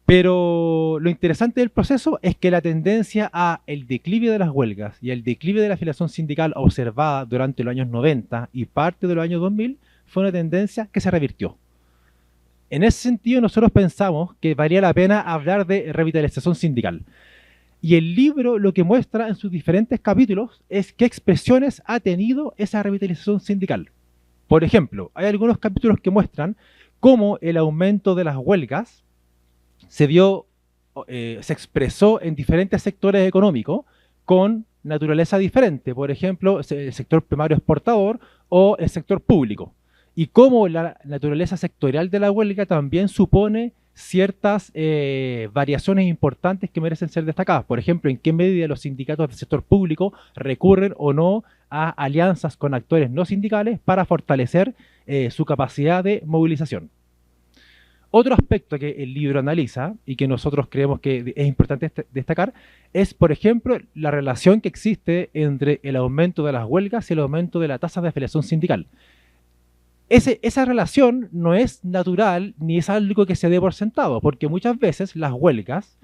S4: pero lo interesante del proceso es que la tendencia a el declive de las huelgas y el declive de la afiliación sindical observada durante los años 90 y parte de los años 2000 fue una tendencia que se revirtió. En ese sentido, nosotros pensamos que valía la pena hablar de revitalización sindical. Y el libro lo que muestra en sus diferentes capítulos es qué expresiones ha tenido esa revitalización sindical. Por ejemplo, hay algunos capítulos que muestran cómo el aumento de las huelgas se expresó en diferentes sectores económicos con naturaleza diferente. Por ejemplo, el sector primario exportador o el sector público. Y cómo la naturaleza sectorial de la huelga también supone ciertas variaciones importantes que merecen ser destacadas. Por ejemplo, en qué medida los sindicatos del sector público recurren o no a alianzas con actores no sindicales para fortalecer su capacidad de movilización. Otro aspecto que el libro analiza y que nosotros creemos que es importante destacar es, por ejemplo, la relación que existe entre el aumento de las huelgas y el aumento de la tasa de afiliación sindical. Esa relación no es natural ni es algo que se dé por sentado, porque muchas veces las huelgas,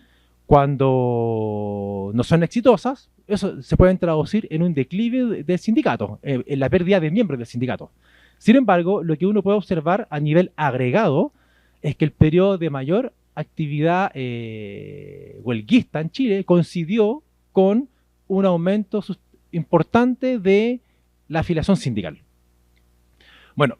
S4: cuando no son exitosas, eso se puede traducir en un declive del sindicato, en la pérdida de miembros del sindicato. Sin embargo, lo que uno puede observar a nivel agregado es que el periodo de mayor actividad huelguista en Chile coincidió con un aumento importante de la afiliación sindical. Bueno,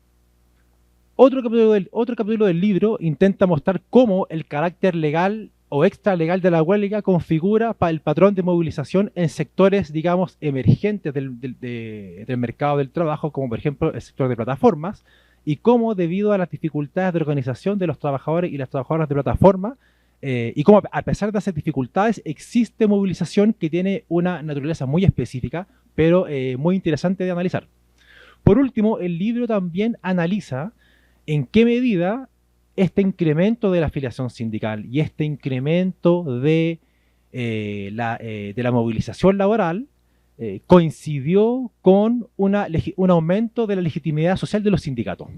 S4: otro capítulo del libro intenta mostrar cómo el carácter legal o extralegal de la huelga configura el patrón de movilización en sectores, digamos, emergentes del mercado del trabajo, como por ejemplo el sector de plataformas, y cómo debido a las dificultades de organización de los trabajadores y las trabajadoras de plataforma, y cómo a pesar de esas dificultades existe movilización que tiene una naturaleza muy específica, pero muy interesante de analizar. Por último, el libro también analiza en qué medida este incremento de la afiliación sindical y este incremento de la movilización laboral coincidió con un aumento de la legitimidad social de los sindicatos.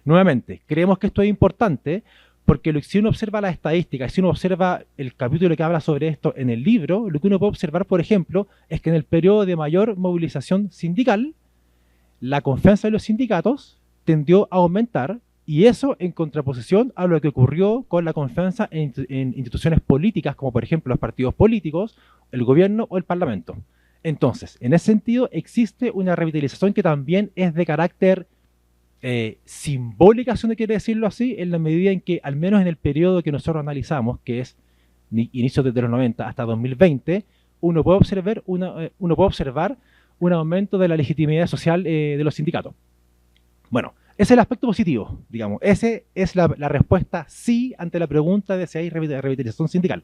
S4: Nuevamente, creemos que esto es importante porque si uno observa las estadísticas, si uno observa el capítulo que habla sobre esto en el libro, lo que uno puede observar, por ejemplo, es que en el periodo de mayor movilización sindical, la confianza de los sindicatos tendió a aumentar, y eso en contraposición a lo que ocurrió con la confianza en instituciones políticas, como por ejemplo los partidos políticos, el gobierno o el parlamento. Entonces, en ese sentido, existe una revitalización que también es de carácter simbólica, si uno quiere decirlo así, en la medida en que, al menos en el periodo que nosotros analizamos, que es inicio desde los 90 hasta 2020, uno puede observar un aumento de la legitimidad social de los sindicatos. Bueno, ese es el aspecto positivo, digamos. Esa es la respuesta sí ante la pregunta de si hay revitalización sindical.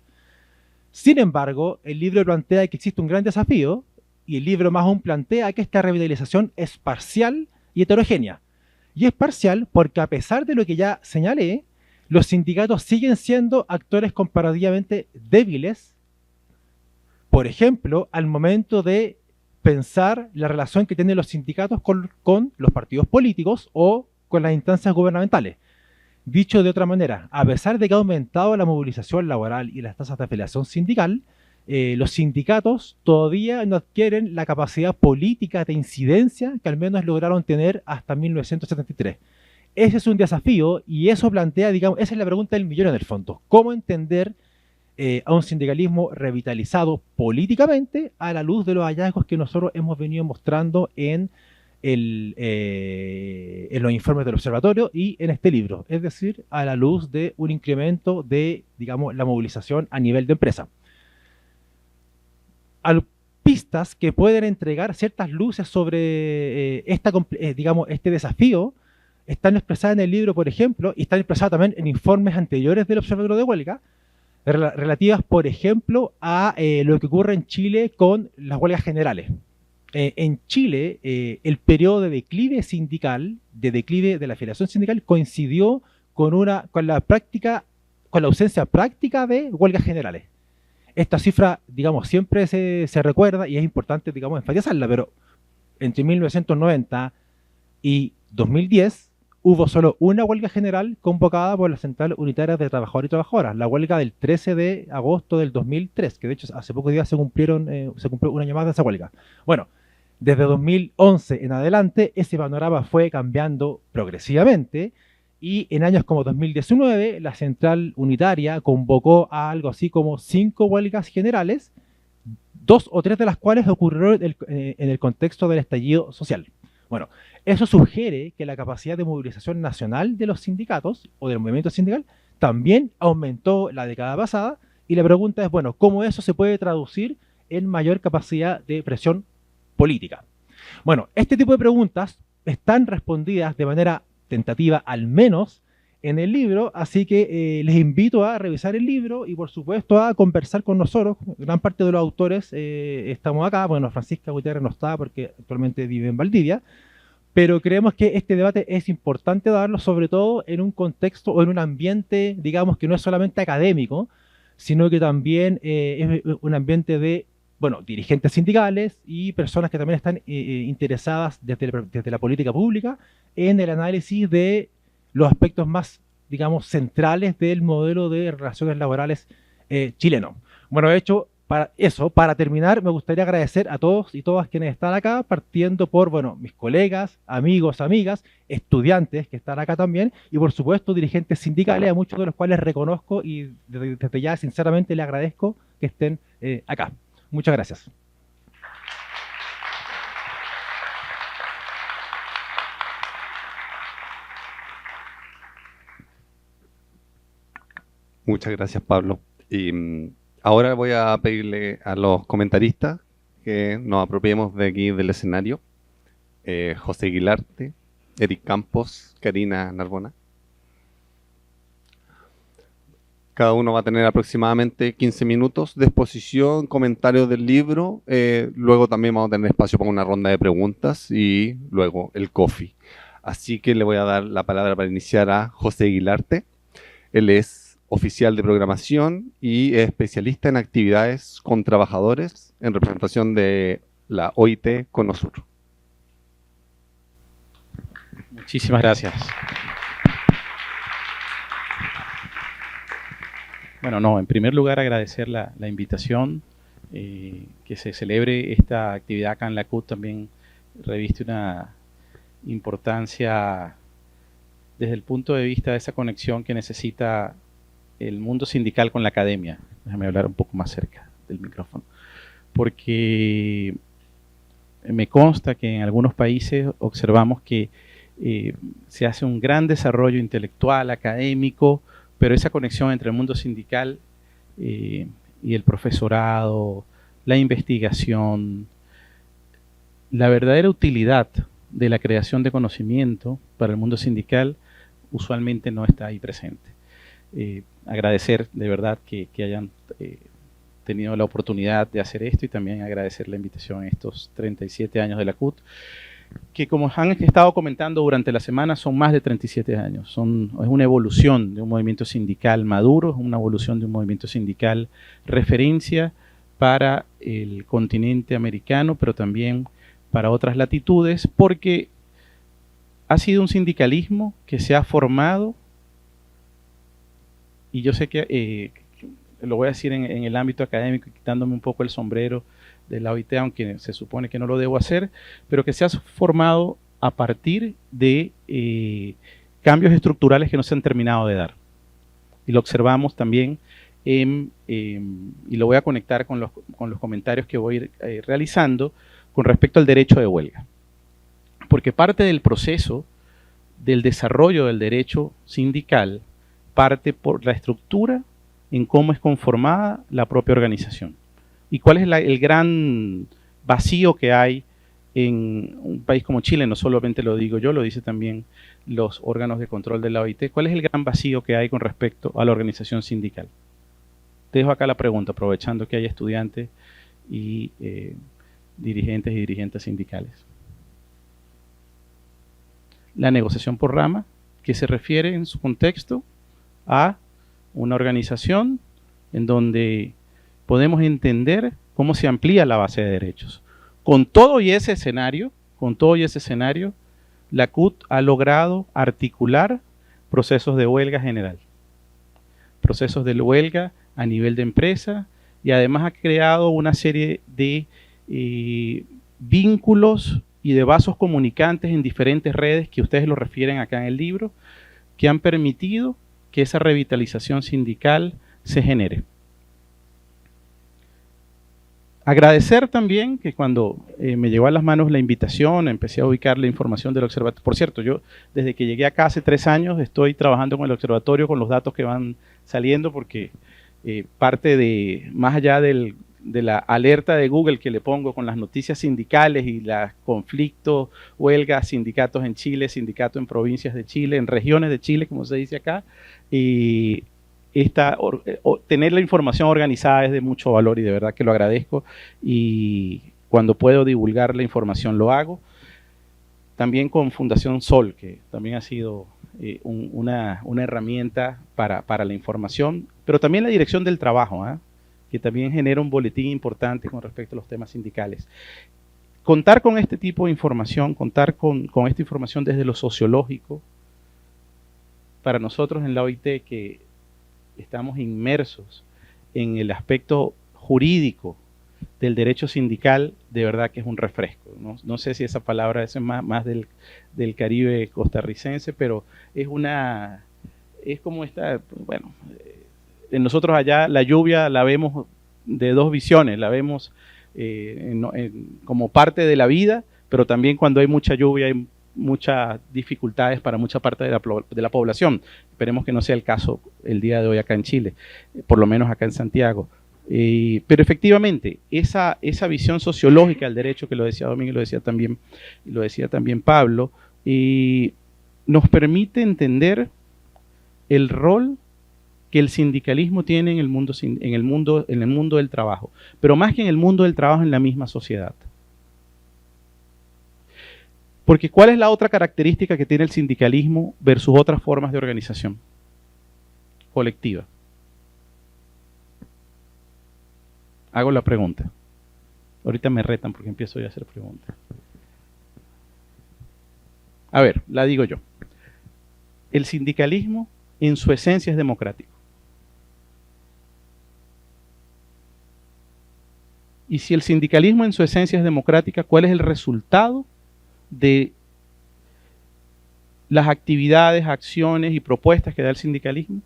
S4: Sin embargo, el libro plantea que existe un gran desafío, y el libro más aún plantea que esta revitalización es parcial y heterogénea. Y es parcial porque, a pesar de lo que ya señalé, los sindicatos siguen siendo actores comparativamente débiles, por ejemplo, al momento de pensar la relación que tienen los sindicatos con los partidos políticos o con las instancias gubernamentales. Dicho de otra manera, a pesar de que ha aumentado la movilización laboral y las tasas de afiliación sindical, los sindicatos todavía no adquieren la capacidad política de incidencia que al menos lograron tener hasta 1973. Ese es un desafío y eso plantea, digamos, esa es la pregunta del millón en el fondo. ¿Cómo entender a un sindicalismo revitalizado políticamente a la luz de los hallazgos que nosotros hemos venido mostrando en los informes del observatorio y en este libro? Es decir, a la luz de un incremento de, digamos, la movilización a nivel de empresa. Pistas que pueden entregar ciertas luces sobre digamos, este desafío están expresadas en el libro, por ejemplo, y están expresadas también en informes anteriores del Observatorio de Huelga, relativas, por ejemplo, a lo que ocurre en Chile con las huelgas generales. En Chile, el periodo de declive sindical, de declive de la afiliación sindical, coincidió con la ausencia práctica de huelgas generales. Esta cifra, digamos, siempre se recuerda y es importante, digamos, enfatizarla, pero entre 1990 y 2010 hubo solo una huelga general convocada por las centrales unitarias de trabajadores y trabajadoras, la huelga del 13 de agosto del 2003, que de hecho hace pocos días se cumplió un año más de esa huelga. Bueno, desde 2011 en adelante ese panorama fue cambiando progresivamente, y en años como 2019 la central unitaria convocó a algo así como 5 huelgas generales, 2 o 3 de las cuales ocurrieron en el contexto del estallido social. Bueno, eso sugiere que la capacidad de movilización nacional de los sindicatos o del movimiento sindical también aumentó la década pasada, y la pregunta es, bueno, ¿cómo eso se puede traducir en mayor capacidad de presión política? Bueno, este tipo de preguntas están respondidas de manera tentativa, al menos en el libro, así que les invito a revisar el libro y, por supuesto, a conversar con nosotros. Gran parte de los autores estamos acá. Bueno, Francisca Gutiérrez no está porque actualmente vive en Valdivia, pero creemos que este debate es importante darlo, sobre todo en un contexto o en un ambiente, digamos, que no es solamente académico, sino que también es un ambiente de, bueno, dirigentes sindicales y personas que también están interesadas desde la política pública en el análisis de los aspectos más, digamos, centrales del modelo de relaciones laborales chileno. Bueno, de hecho, para terminar, me gustaría agradecer a todos y todas quienes están acá, partiendo por, bueno, mis colegas, amigos, amigas, estudiantes que están acá también, y por supuesto dirigentes sindicales, a muchos de los cuales reconozco y desde ya sinceramente les agradezco que estén acá. Muchas gracias.
S1: Muchas gracias, Pablo. Y ahora voy a pedirle a los comentaristas que nos apropiemos de aquí del escenario. José Aguilarte, Eric Campos, Karina Narbona. Cada uno va a tener aproximadamente 15 minutos de exposición, comentarios del libro. Luego también vamos a tener espacio para una ronda de preguntas y luego el coffee. Así que le voy a dar la palabra para iniciar a José Aguilarte. Él es oficial de programación y es especialista en actividades con trabajadores en representación de la OIT Conosur.
S5: Muchísimas gracias. Bueno, en primer lugar agradecer la invitación, que se celebre esta actividad acá en la CUT también reviste una importancia desde el punto de vista de esa conexión que necesita el mundo sindical con la academia. Déjame hablar un poco más cerca del micrófono. Porque me consta que en algunos países observamos que se hace un gran desarrollo intelectual, académico, pero esa conexión entre el mundo sindical y el profesorado, la investigación, la verdadera utilidad de la creación de conocimiento para el mundo sindical usualmente no está ahí presente. Agradecer de verdad que hayan tenido la oportunidad de hacer esto y también agradecer la invitación en estos 37 años de la CUT, que como han estado comentando durante la semana son más de 37 años. Es una evolución de un movimiento sindical maduro, es una evolución de un movimiento sindical referencia para el continente americano, pero también para otras latitudes, porque ha sido un sindicalismo que se ha formado, y yo sé que lo voy a decir en el ámbito académico, quitándome un poco el sombrero de la OIT, aunque se supone que no lo debo hacer, pero que se ha formado a partir de cambios estructurales que no se han terminado de dar. Y lo observamos también, y lo voy a conectar con los comentarios que voy a ir realizando con respecto al derecho de huelga. Porque parte del proceso del desarrollo del derecho sindical parte por la estructura en cómo es conformada la propia organización. ¿Y cuál es el gran vacío que hay en un país como Chile? No solamente lo digo yo, lo dice también los órganos de control de la OIT. ¿Cuál es el gran vacío que hay con respecto a la organización sindical? Te dejo acá la pregunta, aprovechando que hay estudiantes y dirigentes y dirigentes sindicales. La negociación por rama, que se refiere en su contexto a una organización en donde podemos entender cómo se amplía la base de derechos. Con todo y ese escenario, la CUT ha logrado articular procesos de huelga general, procesos de huelga a nivel de empresa, y además ha creado una serie de vínculos y de vasos comunicantes en diferentes redes que ustedes lo refieren acá en el libro, que han permitido que esa revitalización sindical se genere. Agradecer también que cuando me llegó a las manos la invitación, empecé a ubicar la información del observatorio. Por cierto, yo desde que llegué acá hace 3 años estoy trabajando con el observatorio, con los datos que van saliendo, porque parte de, más allá de la alerta de Google que le pongo con las noticias sindicales y los conflictos, huelgas, sindicatos en Chile, sindicatos en provincias de Chile, en regiones de Chile, como se dice acá, y tener la información organizada es de mucho valor y de verdad que lo agradezco, y cuando puedo divulgar la información lo hago. También con Fundación Sol, que también ha sido una herramienta para la información, pero también la Dirección del Trabajo, que también genera un boletín importante con respecto a los temas sindicales. Contar con este tipo de información, contar con esta información desde lo sociológico, para nosotros en la OIT, que estamos inmersos en el aspecto jurídico del derecho sindical, de verdad que es un refresco. No sé si esa palabra es más del Caribe costarricense, pero es como esta, bueno, nosotros allá la lluvia la vemos de 2 visiones, la vemos como parte de la vida, pero también cuando hay mucha lluvia hay muchas dificultades para mucha parte de la población. Esperemos que no sea el caso el día de hoy acá en Chile, por lo menos acá en Santiago. Pero efectivamente, esa visión sociológica del derecho, que lo decía Domingo y lo decía también Pablo, nos permite entender el rol que el sindicalismo tiene en el mundo del trabajo, pero más que en el mundo del trabajo, en la misma sociedad. Porque ¿cuál es la otra característica que tiene el sindicalismo versus otras formas de organización colectiva? Hago la pregunta. Ahorita me retan porque empiezo yo a hacer preguntas. A ver, la digo yo. El sindicalismo en su esencia es democrático. Y si el sindicalismo en su esencia es democrática, ¿cuál es el resultado de las actividades, acciones y propuestas que da el sindicalismo?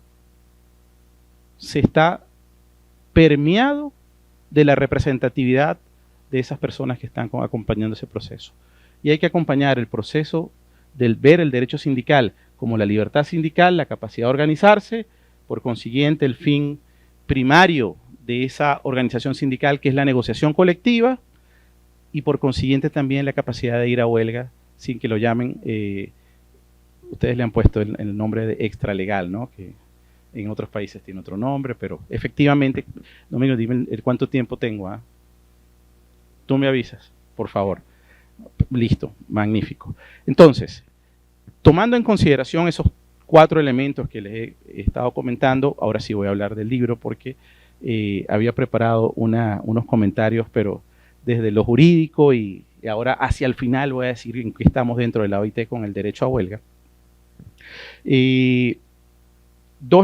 S5: Se está permeado de la representatividad de esas personas que están acompañando ese proceso. Y hay que acompañar el proceso del ver el derecho sindical como la libertad sindical, la capacidad de organizarse, por consiguiente el fin primario de esa organización sindical, que es la negociación colectiva, y por consiguiente también la capacidad de ir a huelga sin que lo llamen, ustedes le han puesto el nombre de extralegal, ¿no? Que en otros países tiene otro nombre, pero efectivamente, Domingo, dime cuánto tiempo tengo. ¿Ah? Tú me avisas, por favor. Listo, magnífico. Entonces, tomando en consideración esos 4 elementos que les he estado comentando, ahora sí voy a hablar del libro porque había preparado unos comentarios, pero desde lo jurídico y ahora hacia el final voy a decir en qué estamos dentro de la OIT con el derecho a huelga. 2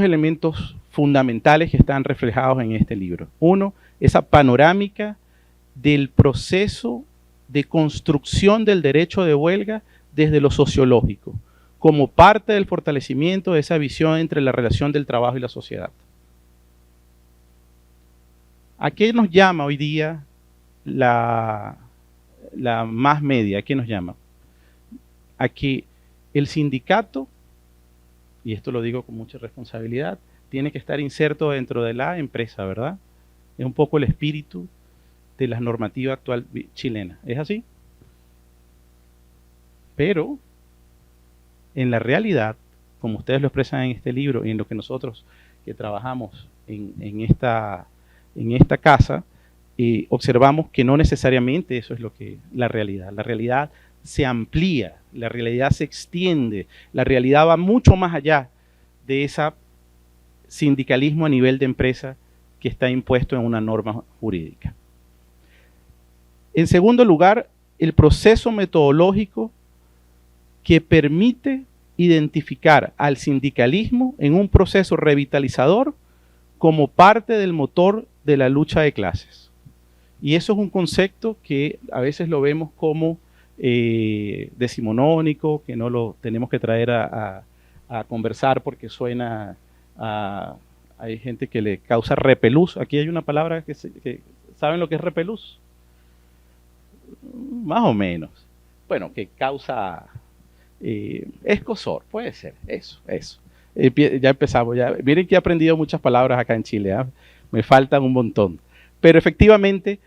S5: elementos fundamentales que están reflejados en este libro. Uno, esa panorámica del proceso de construcción del derecho de huelga desde lo sociológico, como parte del fortalecimiento de esa visión entre la relación del trabajo y la sociedad. ¿A qué nos llama hoy día la más media? ¿A qué nos llama? A que el sindicato, y esto lo digo con mucha responsabilidad, tiene que estar inserto dentro de la empresa, ¿verdad? Es un poco el espíritu de la normativa actual chilena. ¿Es así? Pero, en la realidad, como ustedes lo expresan en este libro y en lo que nosotros que trabajamos en esta casa, observamos que no necesariamente eso es lo que la realidad. La realidad se amplía, la realidad se extiende, la realidad va mucho más allá de ese sindicalismo a nivel de empresa que está impuesto en una norma jurídica. En segundo lugar, el proceso metodológico que permite identificar al sindicalismo en un proceso revitalizador como parte del motor de la lucha de clases. Y eso es un concepto que a veces lo vemos como decimonónico, que no lo tenemos que traer a conversar porque suena hay gente que le causa repelús. Aquí hay una palabra que ¿saben lo que es repelús? Más o menos. Bueno, que causa escozor, puede ser, eso. Ya empezamos, miren que he aprendido muchas palabras acá en Chile, ¿eh? Me faltan un montón. Pero efectivamente,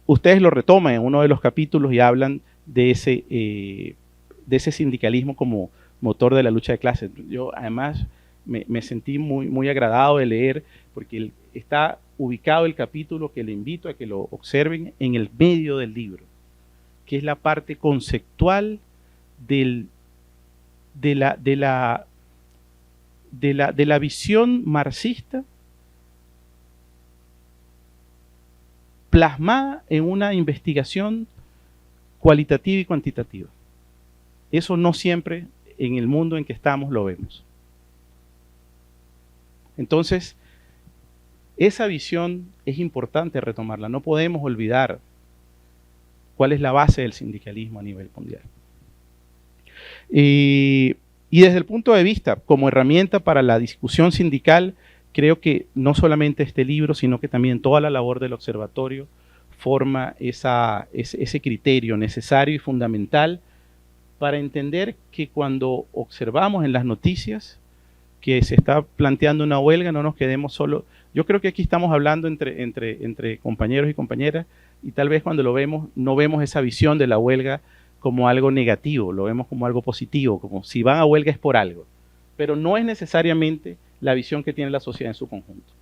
S5: ustedes lo retoman en uno de los capítulos y hablan de ese sindicalismo como motor de la lucha de clases. Yo además me sentí muy agradado de leer porque está ubicado el capítulo que le invito a que lo observen en el medio del libro, que es la parte conceptual de la visión marxista plasmada en una investigación cualitativa y cuantitativa. Eso no siempre en el mundo en que estamos lo vemos. Entonces, esa visión es importante retomarla. No podemos olvidar cuál es la base del sindicalismo a nivel mundial. Y desde el punto de vista, como herramienta para la discusión sindical, creo que no solamente este libro, sino que también toda la labor del observatorio forma ese criterio necesario y fundamental para entender que cuando observamos en las noticias que se está planteando una huelga, no nos quedemos solo. Yo creo que aquí estamos hablando entre compañeros y compañeras, y tal vez cuando lo vemos, no vemos esa visión de la huelga como algo negativo, lo vemos como algo positivo, como si van a huelga es por algo. Pero no es necesariamente la visión que tiene la sociedad en su conjunto.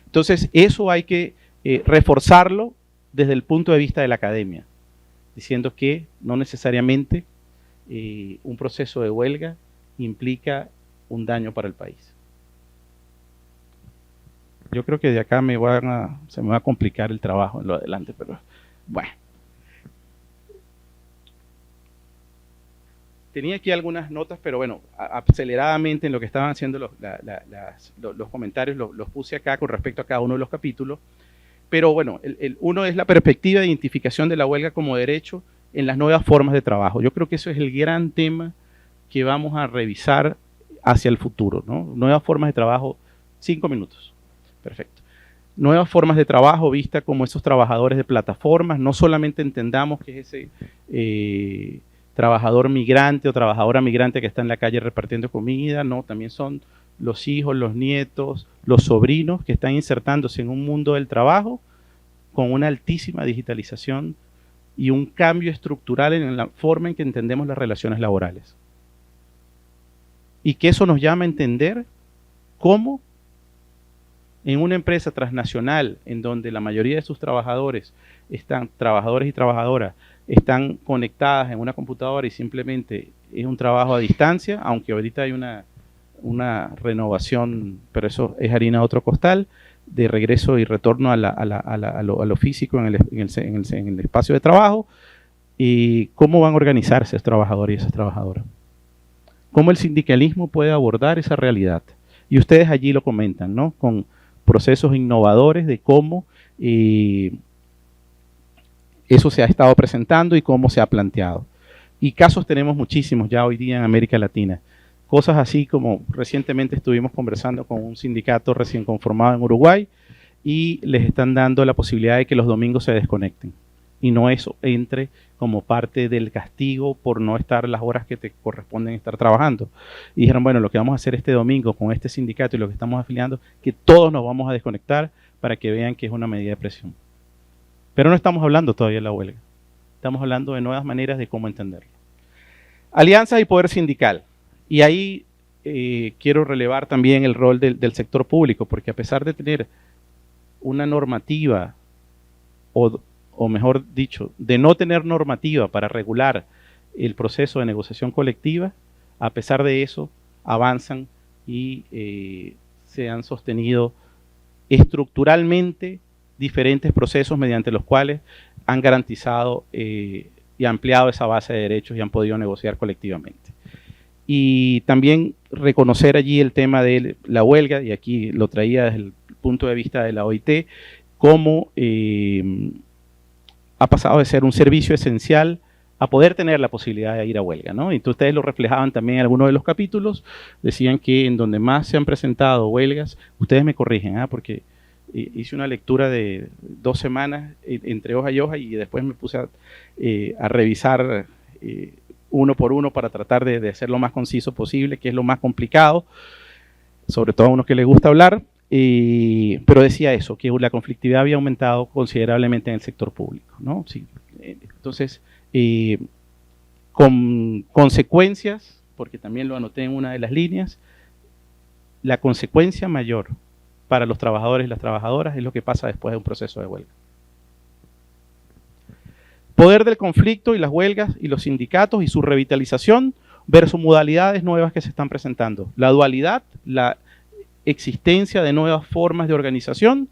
S5: Entonces, eso hay que reforzarlo desde el punto de vista de la academia, diciendo que no necesariamente un proceso de huelga implica un daño para el país. Yo creo que de acá se me va a complicar el trabajo en lo adelante, pero bueno. Tenía aquí algunas notas, pero bueno, aceleradamente en lo que estaban haciendo los comentarios los puse acá con respecto a cada uno de los capítulos. Pero bueno, uno es la perspectiva de identificación de la huelga como derecho en las nuevas formas de trabajo. Yo creo que eso es el gran tema que vamos a revisar hacia el futuro, ¿no? Nuevas formas de trabajo, 5 minutos. Perfecto. nuevas formas de trabajo vista como esos trabajadores de plataformas. No solamente entendamos que es ese trabajador migrante o trabajadora migrante que está en la calle repartiendo comida, no, también son los hijos, los nietos, los sobrinos que están insertándose en un mundo del trabajo con una altísima digitalización y un cambio estructural en la forma en que entendemos las relaciones laborales. Y que eso nos llama a entender cómo en una empresa transnacional en donde la mayoría de sus trabajadores y trabajadoras, están conectadas en una computadora y simplemente es un trabajo a distancia, aunque ahorita hay una renovación, pero eso es harina de otro costal, de regreso y retorno a lo físico en el espacio de trabajo, y cómo van a organizarse esos trabajadores y esas trabajadoras. Cómo el sindicalismo puede abordar esa realidad. Y ustedes allí lo comentan, ¿no? Con procesos innovadores de cómo eso se ha estado presentando y cómo se ha planteado. Y casos tenemos muchísimos ya hoy día en América Latina. Cosas así como recientemente estuvimos conversando con un sindicato recién conformado en Uruguay y les están dando la posibilidad de que los domingos se desconecten y no eso entre como parte del castigo por no estar las horas que te corresponden estar trabajando. Y dijeron, bueno, lo que vamos a hacer este domingo con este sindicato y lo que estamos afiliando, que todos nos vamos a desconectar para que vean que es una medida de presión. Pero no estamos hablando todavía de la huelga. Estamos hablando de nuevas maneras de cómo entenderlo. Alianzas y poder sindical. Y ahí quiero relevar también el rol del sector público, porque a pesar de tener una normativa, o mejor dicho, de no tener normativa para regular el proceso de negociación colectiva, a pesar de eso, avanzan y se han sostenido estructuralmente diferentes procesos mediante los cuales han garantizado y ampliado esa base de derechos y han podido negociar colectivamente. Y también reconocer allí el tema de la huelga, y aquí lo traía desde el punto de vista de la OIT, cómo ha pasado de ser un servicio esencial a poder tener la posibilidad de ir a huelga, ¿no? Y ustedes lo reflejaban también en algunos de los capítulos, decían que en donde más se han presentado huelgas, ustedes me corrigen, porque hice una lectura de 2 semanas entre hoja y hoja y después me puse a revisar uno por uno para tratar de hacer lo más conciso posible, que es lo más complicado, sobre todo a uno que le gusta hablar, pero decía eso, que la conflictividad había aumentado considerablemente en el sector público, ¿no? Sí. Entonces, con consecuencias, porque también lo anoté en una de las líneas, la consecuencia mayor para los trabajadores y las trabajadoras es lo que pasa después de un proceso de huelga. Poder del conflicto y las huelgas y los sindicatos y su revitalización versus modalidades nuevas que se están presentando. La dualidad, la existencia de nuevas formas de organización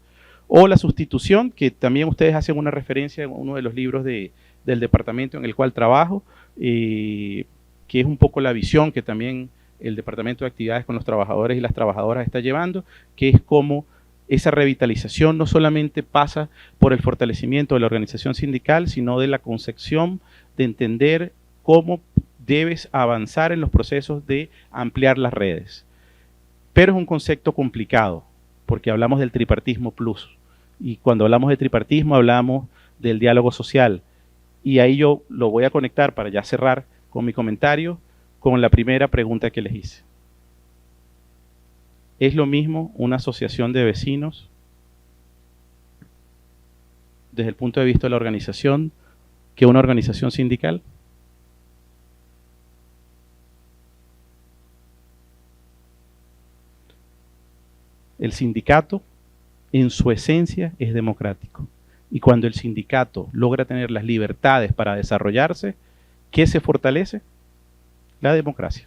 S5: o la sustitución, que también ustedes hacen una referencia en uno de los libros del departamento en el cual trabajo, que es un poco la visión que también el Departamento de Actividades con los Trabajadores y las Trabajadoras está llevando, que es cómo esa revitalización no solamente pasa por el fortalecimiento de la organización sindical, sino de la concepción de entender cómo debes avanzar en los procesos de ampliar las redes. Pero es un concepto complicado, porque hablamos del tripartismo plus, y cuando hablamos de tripartismo hablamos del diálogo social, y ahí yo lo voy a conectar para ya cerrar con mi comentario, con la primera pregunta que les hice. ¿Es lo mismo una asociación de vecinos desde el punto de vista de la organización que una organización sindical? El sindicato, en su esencia, es democrático. Y cuando el sindicato logra tener las libertades para desarrollarse, ¿qué se fortalece? La democracia.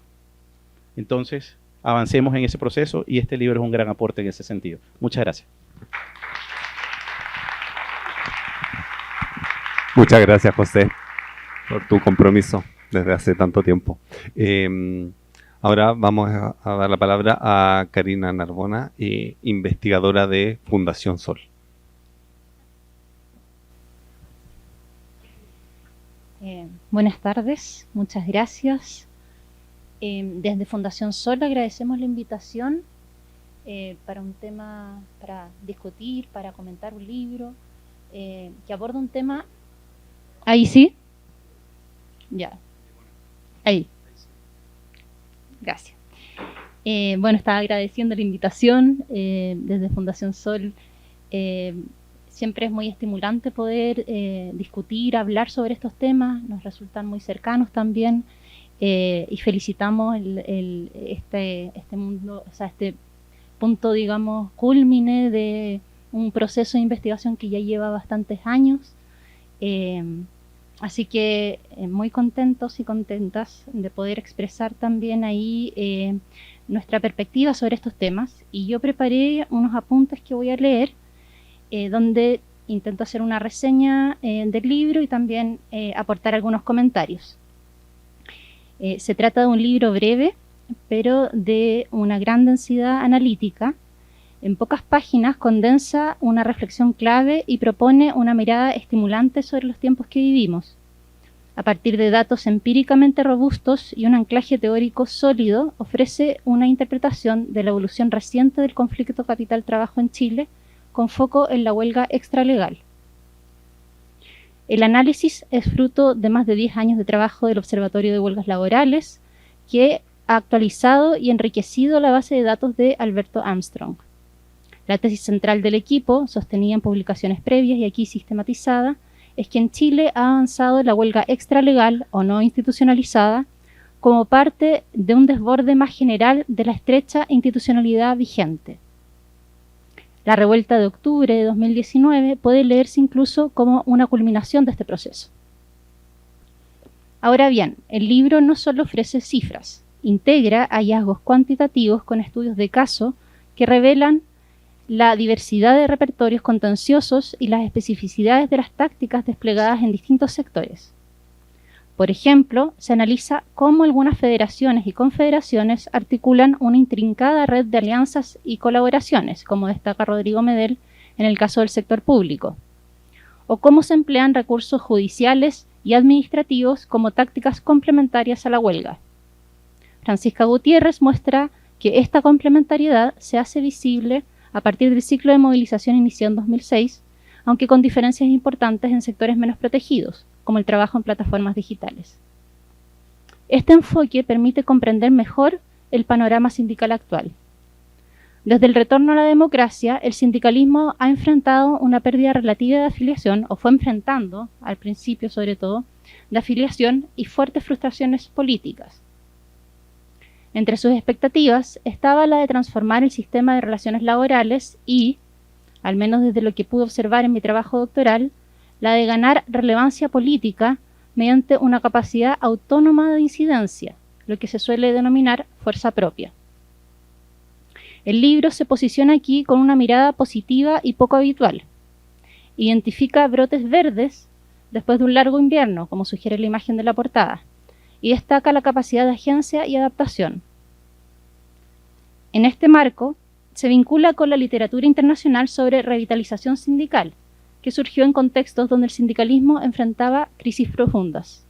S5: Entonces, avancemos en ese proceso y este libro es un gran aporte en ese sentido. Muchas gracias.
S1: Muchas gracias, José, por tu compromiso desde hace tanto tiempo. Ahora vamos a dar la palabra a Karina Narbona, investigadora de Fundación Sol.
S6: Buenas tardes, muchas gracias. Desde Fundación Sol agradecemos la invitación para un tema, para discutir, para comentar un libro que aborda un tema. Ahí sí. Ya. Ahí. Gracias. Bueno, estaba agradeciendo la invitación desde Fundación Sol. Siempre es muy estimulante poder discutir, hablar sobre estos temas, nos resultan muy cercanos también, y felicitamos este mundo, o sea, este punto, digamos, cúlmine de un proceso de investigación que ya lleva bastantes años. Así que muy contentos y contentas de poder expresar también ahí nuestra perspectiva sobre estos temas. Y yo preparé unos apuntes que voy a leer, donde intento hacer una reseña del libro y también aportar algunos comentarios. Se trata de un libro breve, pero de una gran densidad analítica. En pocas páginas condensa una reflexión clave y propone una mirada estimulante sobre los tiempos que vivimos. A partir de datos empíricamente robustos y un anclaje teórico sólido, ofrece una interpretación de la evolución reciente del conflicto capital-trabajo en Chile, con foco en la huelga extralegal. El análisis es fruto de más de 10 años de trabajo del Observatorio de Huelgas Laborales, que ha actualizado y enriquecido la base de datos de Alberto Armstrong. La tesis central del equipo, sostenida en publicaciones previas y aquí sistematizada, es que en Chile ha avanzado la huelga extralegal o no institucionalizada como parte de un desborde más general de la estrecha institucionalidad vigente. La revuelta de octubre de 2019 puede leerse incluso como una culminación de este proceso. Ahora bien, el libro no solo ofrece cifras, integra hallazgos cuantitativos con estudios de caso que revelan la diversidad de repertorios contenciosos y las especificidades de las tácticas desplegadas en distintos sectores. Por ejemplo, se analiza cómo algunas federaciones y confederaciones articulan una intrincada red de alianzas y colaboraciones, como destaca Rodrigo Medel en el caso del sector público, o cómo se emplean recursos judiciales y administrativos como tácticas complementarias a la huelga. Francisca Gutiérrez muestra que esta complementariedad se hace visible a partir del ciclo de movilización iniciado en 2006, aunque con diferencias importantes en sectores menos protegidos, como el trabajo en plataformas digitales. Este enfoque permite comprender mejor el panorama sindical actual. Desde el retorno a la democracia, el sindicalismo ha enfrentado una pérdida relativa de afiliación, o fue enfrentando, al principio sobre todo, de afiliación y fuertes frustraciones políticas. Entre sus expectativas estaba la de transformar el sistema de relaciones laborales y, al menos desde lo que pude observar en mi trabajo doctoral, la de ganar relevancia política mediante una capacidad autónoma de incidencia, lo que se suele denominar fuerza propia. El libro se posiciona aquí con una mirada positiva y poco habitual. Identifica brotes verdes después de un largo invierno, como sugiere la imagen de la portada, y destaca la capacidad de agencia y adaptación. En este marco, se vincula con la literatura internacional sobre revitalización sindical, que surgió en contextos donde el sindicalismo enfrentaba crisis profundas.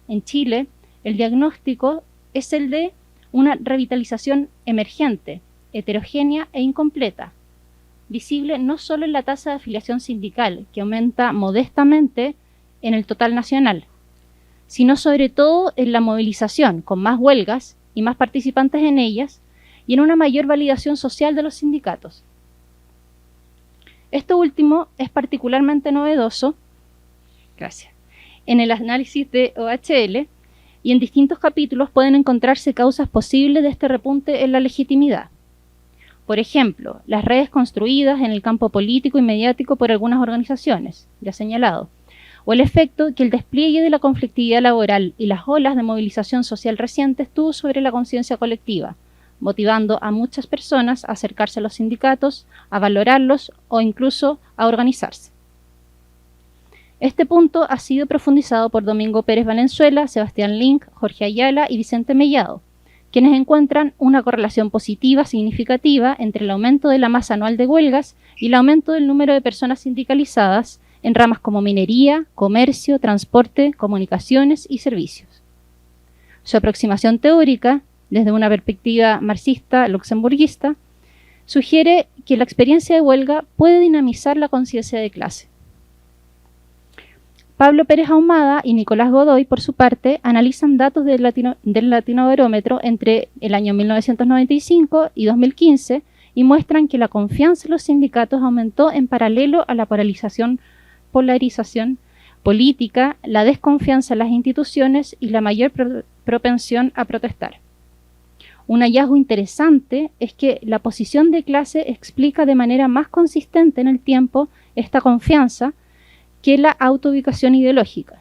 S6: En Chile, el diagnóstico es el de una revitalización emergente, heterogénea e incompleta, visible no solo en la tasa de afiliación sindical, que aumenta modestamente en el total nacional, sino sobre todo en la movilización, con más huelgas y más participantes en ellas, y en una mayor validación social de los sindicatos. Esto último es particularmente novedoso, gracias, en el análisis de OHL, y en distintos capítulos pueden encontrarse causas posibles de este repunte en la legitimidad. Por ejemplo, las redes construidas en el campo político y mediático por algunas organizaciones, ya señalado, o el efecto que el despliegue de la conflictividad laboral y las olas de movilización social recientes tuvo sobre la conciencia colectiva, motivando a muchas personas a acercarse a los sindicatos, a valorarlos o incluso a organizarse. Este punto ha sido profundizado por Domingo Pérez Valenzuela, Sebastián Link, Jorge Ayala y Vicente Mellado, quienes encuentran una correlación positiva significativa entre el aumento de la masa anual de huelgas y el aumento del número de personas sindicalizadas en ramas como minería, comercio, transporte, comunicaciones y servicios. Su aproximación teórica, desde una perspectiva marxista luxemburguista, sugiere que la experiencia de huelga puede dinamizar la conciencia de clase. Pablo Pérez Ahumada y Nicolás Godoy, por su parte, analizan datos del Latinobarómetro entre el año 1995 y 2015 y muestran que la confianza en los sindicatos aumentó en paralelo a la polarización política, la desconfianza en las instituciones y la mayor propensión a protestar. Un hallazgo interesante es que la posición de clase explica de manera más consistente en el tiempo esta confianza que la autoubicación ideológica,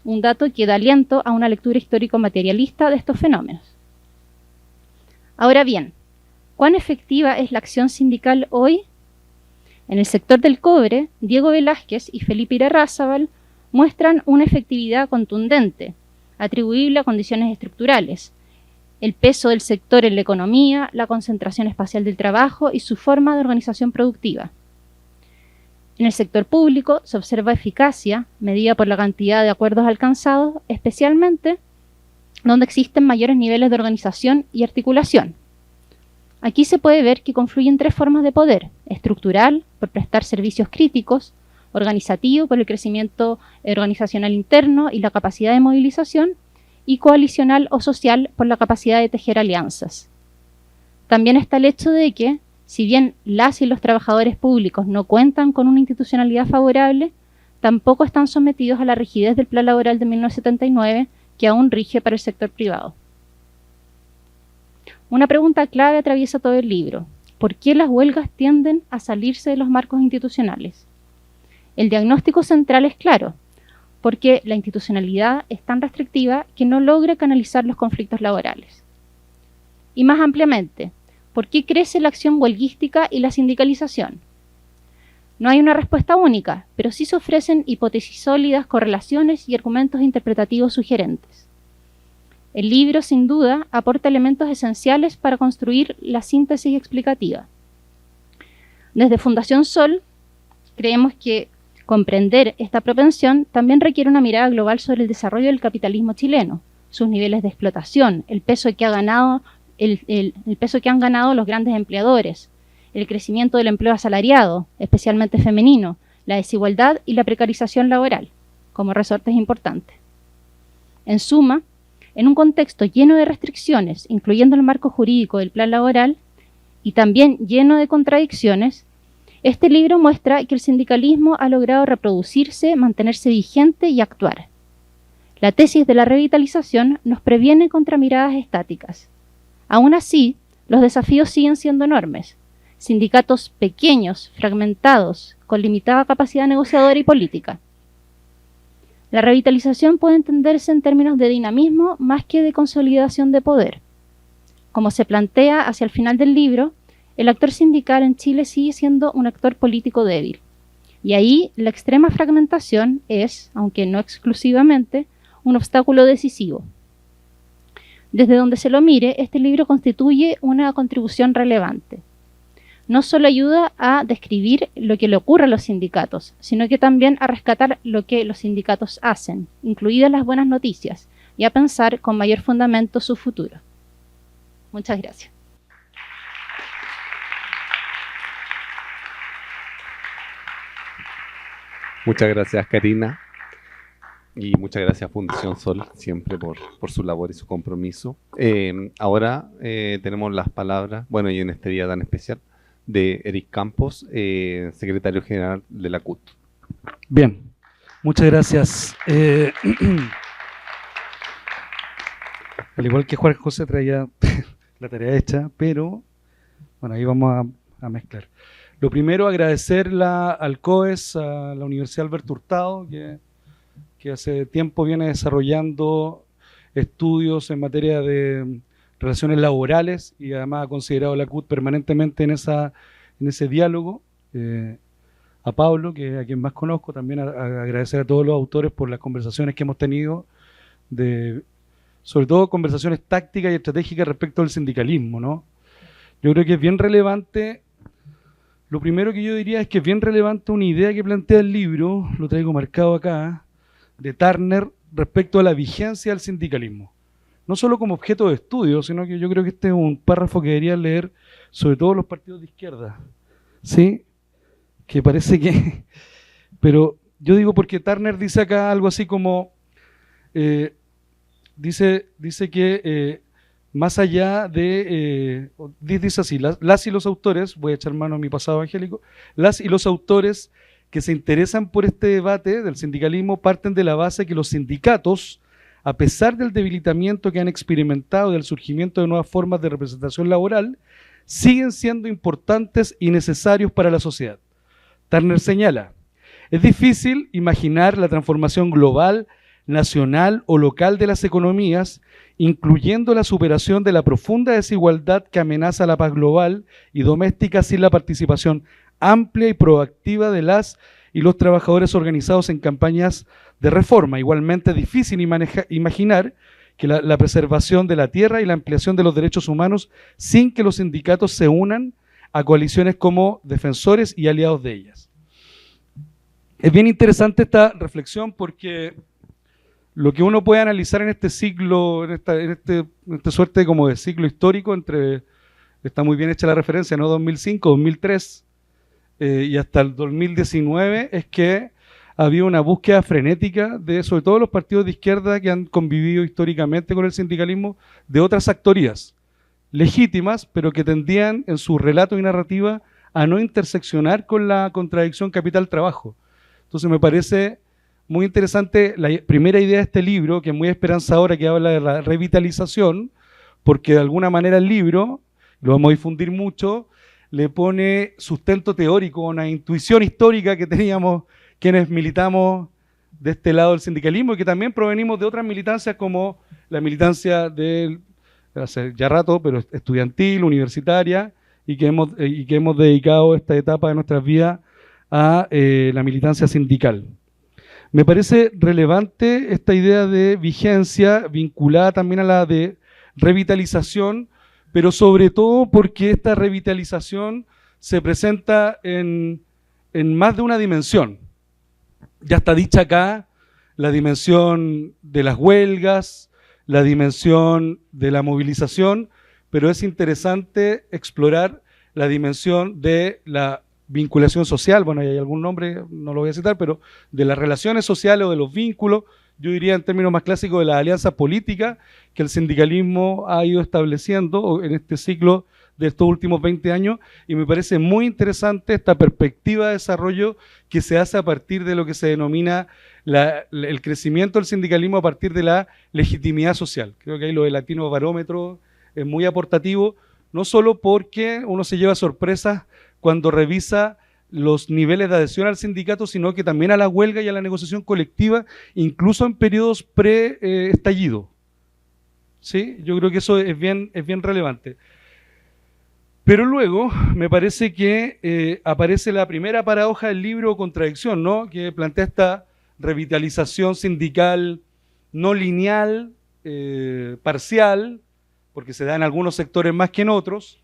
S6: un dato que da aliento a una lectura histórico-materialista de estos fenómenos. Ahora bien, ¿cuán efectiva es la acción sindical hoy? En el sector del cobre, Diego Velázquez y Felipe Irarrázaval muestran una efectividad contundente, atribuible a condiciones estructurales, el peso del sector en la economía, la concentración espacial del trabajo y su forma de organización productiva. En el sector público se observa eficacia, medida por la cantidad de acuerdos alcanzados, especialmente donde existen mayores niveles de organización y articulación. Aquí se puede ver que confluyen tres formas de poder: estructural, por prestar servicios críticos; organizativo, por el crecimiento organizacional interno y la capacidad de movilización; y coalicional o social, por la capacidad de tejer alianzas. También está el hecho de que, si bien las y los trabajadores públicos no cuentan con una institucionalidad favorable, tampoco están sometidos a la rigidez del Plan Laboral de 1979, que aún rige para el sector privado. Una pregunta clave atraviesa todo el libro: ¿por qué las huelgas tienden a salirse de los marcos institucionales? El diagnóstico central es claro: porque la institucionalidad es tan restrictiva que no logra canalizar los conflictos laborales. Y más ampliamente, ¿por qué crece la acción huelguística y la sindicalización? No hay una respuesta única, pero sí se ofrecen hipótesis sólidas, correlaciones y argumentos interpretativos sugerentes. El libro, sin duda, aporta elementos esenciales para construir la síntesis explicativa. Desde Fundación Sol, creemos que comprender esta propensión también requiere una mirada global sobre el desarrollo del capitalismo chileno, sus niveles de explotación, el peso que ha ganado el peso que han ganado los grandes empleadores, el crecimiento del empleo asalariado, especialmente femenino, la desigualdad y la precarización laboral, como resortes importantes. En suma, en un contexto lleno de restricciones, incluyendo el marco jurídico del plan laboral, y también lleno de contradicciones, este libro muestra que el sindicalismo ha logrado reproducirse, mantenerse vigente y actuar. La tesis de la revitalización nos previene contra miradas estáticas. Aún así, los desafíos siguen siendo enormes. Sindicatos pequeños, fragmentados, con limitada capacidad negociadora y política. La revitalización puede entenderse en términos de dinamismo más que de consolidación de poder. Como se plantea hacia el final del libro, el actor sindical en Chile sigue siendo un actor político débil. Y ahí la extrema fragmentación es, aunque no exclusivamente, un obstáculo decisivo. Desde donde se lo mire, este libro constituye una contribución relevante. No solo ayuda a describir lo que le ocurre a los sindicatos, sino que también a rescatar lo que los sindicatos hacen, incluidas las buenas noticias, y a pensar con mayor fundamento su futuro. Muchas gracias.
S1: Muchas gracias, Karina. Y muchas gracias a Fundación Sol, siempre por su labor y su compromiso. Ahora tenemos las palabras, bueno, y en este día tan especial, de Eric Campos, secretario general de la CUT.
S7: Bien, muchas gracias. Al igual que Juan José traía la tarea hecha, pero bueno, ahí vamos a mezclar. Lo primero, agradecer al COES, a la Universidad Alberto Hurtado, que hace tiempo viene desarrollando estudios en materia de relaciones laborales y además ha considerado la CUT permanentemente en ese diálogo. A Pablo, a quien más conozco, también agradecer a todos los autores por las conversaciones que hemos tenido, sobre todo conversaciones tácticas y estratégicas respecto al sindicalismo, ¿no? Yo creo que es bien relevante. Lo primero que yo diría es que es bien relevante una idea que plantea el libro, lo traigo marcado acá, de Turner respecto a la vigencia del sindicalismo. no solo como objeto de estudio, sino que yo creo que este es un párrafo que deberían leer sobre todo los partidos de izquierda, ¿sí? Que parece que... Pero yo digo porque Turner dice acá algo así como... dice que más allá de... dice así, las y los autores, voy a echar mano a mi pasado evangélico, las y los autores que se interesan por este debate del sindicalismo parten de la base que los sindicatos, a pesar del debilitamiento que han experimentado del surgimiento de nuevas formas de representación laboral, siguen siendo importantes y necesarios para la sociedad. Turner señala, es difícil imaginar la transformación global, nacional o local de las economías, incluyendo la superación de la profunda desigualdad que amenaza la paz global y doméstica sin la participación amplia y proactiva de las y los trabajadores organizados en campañas de reforma. Igualmente es difícil imaginar que la preservación de la tierra y la ampliación de los derechos humanos sin que los sindicatos se unan a coaliciones como defensores y aliados de ellas. Es bien interesante esta reflexión porque lo que uno puede analizar en este ciclo, en esta suerte como de ciclo histórico, está muy bien hecha la referencia, ¿no? 2005, 2003 y hasta el 2019, es que había una búsqueda frenética de, sobre todo los partidos de izquierda que han convivido históricamente con el sindicalismo, de otras actorías legítimas, pero que tendían en su relato y narrativa a no interseccionar con la contradicción capital-trabajo. Entonces me parece muy interesante la primera idea de este libro, que es muy esperanzadora, que habla de la revitalización, porque de alguna manera el libro, lo vamos a difundir mucho, le pone sustento teórico, una intuición histórica que teníamos quienes militamos de este lado del sindicalismo y que también provenimos de otras militancias como la militancia de hace ya rato, pero estudiantil, universitaria, y que hemos dedicado esta etapa de nuestras vidas a la militancia sindical. Me parece relevante esta idea de vigencia vinculada también a la de revitalización, pero sobre todo porque esta revitalización se presenta en más de una dimensión. Ya está dicha acá la dimensión de las huelgas, la dimensión de la movilización, pero es interesante explorar la dimensión de la vinculación social, bueno, hay algún nombre, no lo voy a citar, pero de las relaciones sociales o de los vínculos, yo diría en términos más clásicos de las alianzas políticas que el sindicalismo ha ido estableciendo en este ciclo de estos últimos 20 años, y me parece muy interesante esta perspectiva de desarrollo que se hace a partir de lo que se denomina el crecimiento del sindicalismo a partir de la legitimidad social. Creo que ahí lo del Latino Barómetro es muy aportativo, no solo porque uno se lleva sorpresas cuando revisa los niveles de adhesión al sindicato, sino que también a la huelga y a la negociación colectiva, incluso en periodos pre-estallido. ¿Sí? Yo creo que eso es bien relevante. Pero luego me parece que aparece la primera paradoja del libro, contradicción, ¿no? Que plantea esta revitalización sindical no lineal, parcial, porque se da en algunos sectores más que en otros,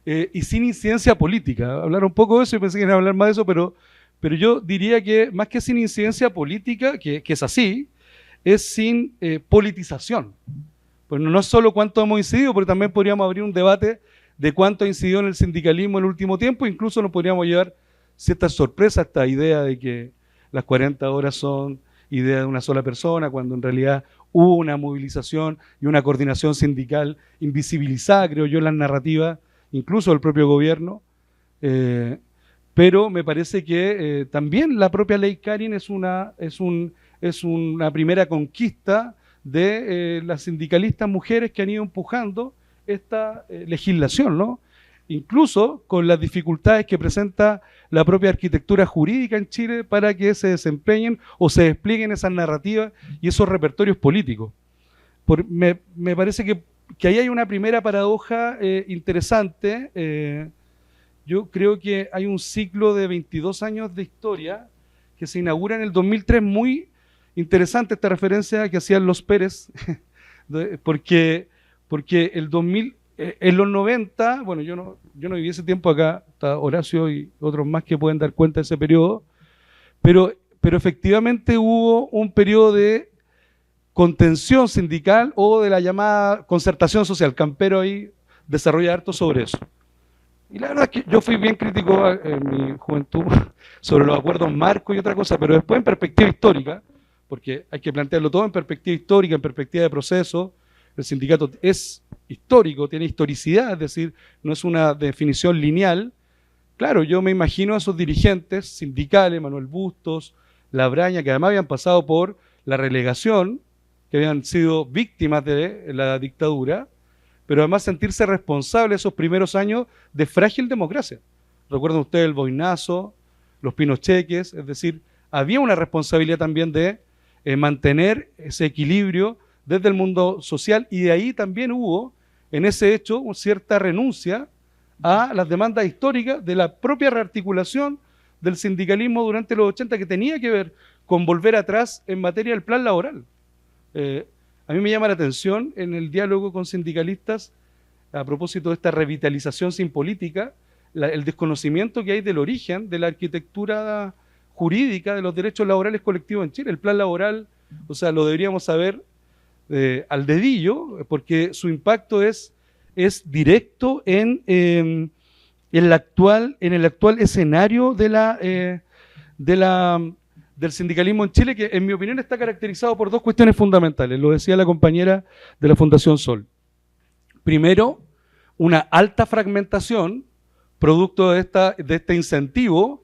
S7: y sin incidencia política. Hablar un poco de eso y pensé que iban a hablar más de eso, pero yo diría que más que sin incidencia política, que es así, es sin politización. Pues no es solo cuánto hemos incidido, pero también podríamos abrir un debate de cuánto ha incidido en el sindicalismo en el último tiempo, incluso nos podríamos llevar ciertas sorpresas, esta idea de que las 40 horas son idea de una sola persona, cuando en realidad hubo una movilización y una coordinación sindical invisibilizada, creo yo, en las narrativas, incluso del propio gobierno, pero me parece que también la propia ley Karin es una primera conquista de las sindicalistas mujeres que han ido empujando esta legislación, ¿no? Incluso con las dificultades que presenta la propia arquitectura jurídica en Chile para que se desempeñen o se desplieguen esas narrativas y esos repertorios políticos. Me parece que ahí hay una primera paradoja interesante. Yo creo que hay un ciclo de 22 años de historia que se inaugura en el 2003, muy interesante esta referencia que hacían los Pérez, porque el 2000, en los 90, bueno, yo no viví ese tiempo acá, está Horacio y otros más que pueden dar cuenta de ese periodo, pero efectivamente hubo un periodo de contención sindical o de la llamada concertación social. Campero ahí desarrolla harto sobre eso. Y la verdad es que yo fui bien crítico en mi juventud sobre los acuerdos marcos y otra cosa, pero después en perspectiva histórica, porque hay que plantearlo todo en perspectiva histórica, en perspectiva de proceso. El sindicato es histórico, tiene historicidad, es decir, no es una definición lineal. Claro, yo me imagino a esos dirigentes sindicales, Manuel Bustos, Labraña, que además habían pasado por la relegación, que habían sido víctimas de la dictadura, pero además sentirse responsables esos primeros años de frágil democracia. Recuerdan ustedes el boinazo, los pinocheques, es decir, había una responsabilidad también de mantener ese equilibrio desde el mundo social, y de ahí también hubo, en ese hecho, una cierta renuncia a las demandas históricas de la propia rearticulación del sindicalismo durante los 80, que tenía que ver con volver atrás en materia del plan laboral. A mí me llama la atención en el diálogo con sindicalistas, a propósito de esta revitalización sin política, el desconocimiento que hay del origen de la arquitectura jurídica de los derechos laborales colectivos en Chile. El plan laboral, o sea, lo deberíamos saber al dedillo, porque su impacto es directo en el actual escenario del sindicalismo en Chile, que en mi opinión está caracterizado por dos cuestiones fundamentales. Lo decía la compañera de la Fundación Sol. Primero, una alta fragmentación, producto de este incentivo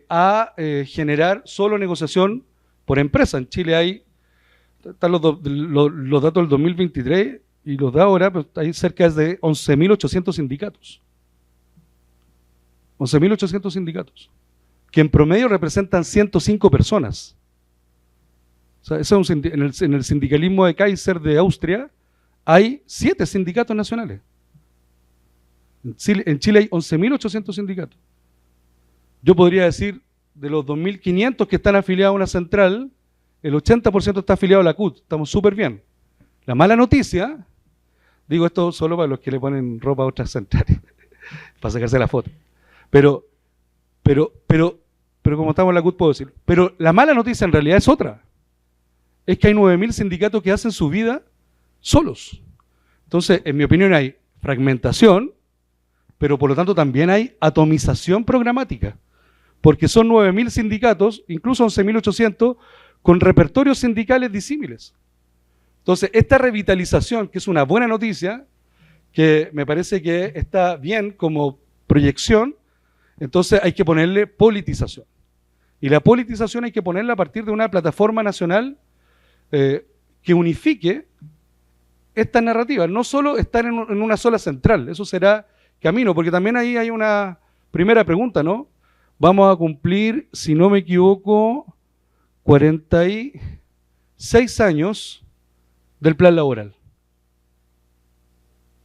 S7: a generar solo negociación por empresa. En Chile están los datos del 2023 y los de ahora, pues hay cerca de 11.800 sindicatos. 11.800 sindicatos, que en promedio representan 105 personas. O sea, eso es en el sindicalismo de Kaiser de Austria hay 7 sindicatos nacionales. En Chile hay 11.800 sindicatos. Yo podría decir, de los 2.500 que están afiliados a una central, el 80% está afiliado a la CUT. Estamos súper bien. La mala noticia, digo esto solo para los que le ponen ropa a otras centrales, para sacarse la foto. Pero como estamos en la CUT puedo decir. Pero la mala noticia en realidad es otra. Es que hay 9.000 sindicatos que hacen su vida solos. Entonces, en mi opinión hay fragmentación, pero por lo tanto también hay atomización programática. Porque son 9.000 sindicatos, incluso 11.800, con repertorios sindicales disímiles. Entonces, esta revitalización, que es una buena noticia, que me parece que está bien como proyección, entonces hay que ponerle politización. Y la politización hay que ponerla a partir de una plataforma nacional que unifique esta narrativa. No solo estar en una sola central, eso será camino, porque también ahí hay una primera pregunta, ¿no? Vamos a cumplir, si no me equivoco, 46 años del plan laboral.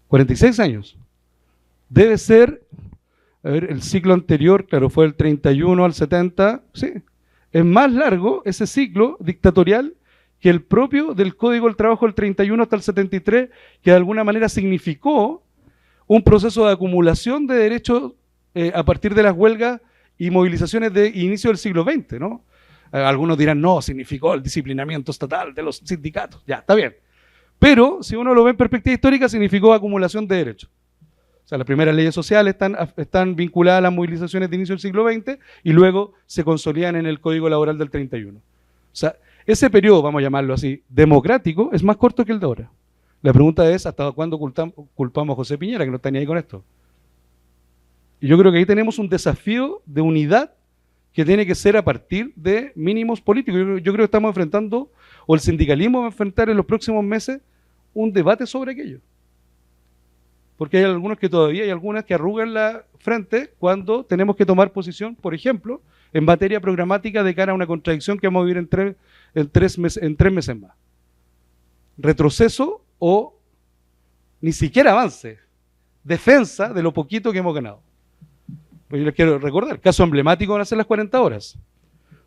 S7: 46 años. Debe ser, a ver, el ciclo anterior, claro, fue del 31 al 70, sí. Es más largo ese ciclo dictatorial que el propio del Código del Trabajo del 31 hasta el 73, que de alguna manera significó un proceso de acumulación de derechos a partir de las huelgas y movilizaciones de inicio del siglo XX, ¿no? Algunos dirán, no, significó el disciplinamiento estatal de los sindicatos. Ya, está bien. Pero, si uno lo ve en perspectiva histórica, significó acumulación de derechos. O sea, las primeras leyes sociales están vinculadas a las movilizaciones de inicio del siglo XX y luego se consolidan en el Código Laboral del 31. O sea, ese periodo, vamos a llamarlo así, democrático, es más corto que el de ahora. La pregunta es, ¿hasta cuándo culpamos a José Piñera, que no está ni ahí con esto? Y yo creo que ahí tenemos un desafío de unidad que tiene que ser a partir de mínimos políticos. Yo creo que estamos enfrentando, o el sindicalismo va a enfrentar en los próximos meses, un debate sobre aquello. Porque hay algunos que todavía hay algunas que arrugan la frente cuando tenemos que tomar posición, por ejemplo, en materia programática de cara a una contradicción que vamos a vivir en tres meses más. Retroceso o ni siquiera avance. Defensa de lo poquito que hemos ganado. Pues yo les quiero recordar, caso emblemático van a ser las 40 horas.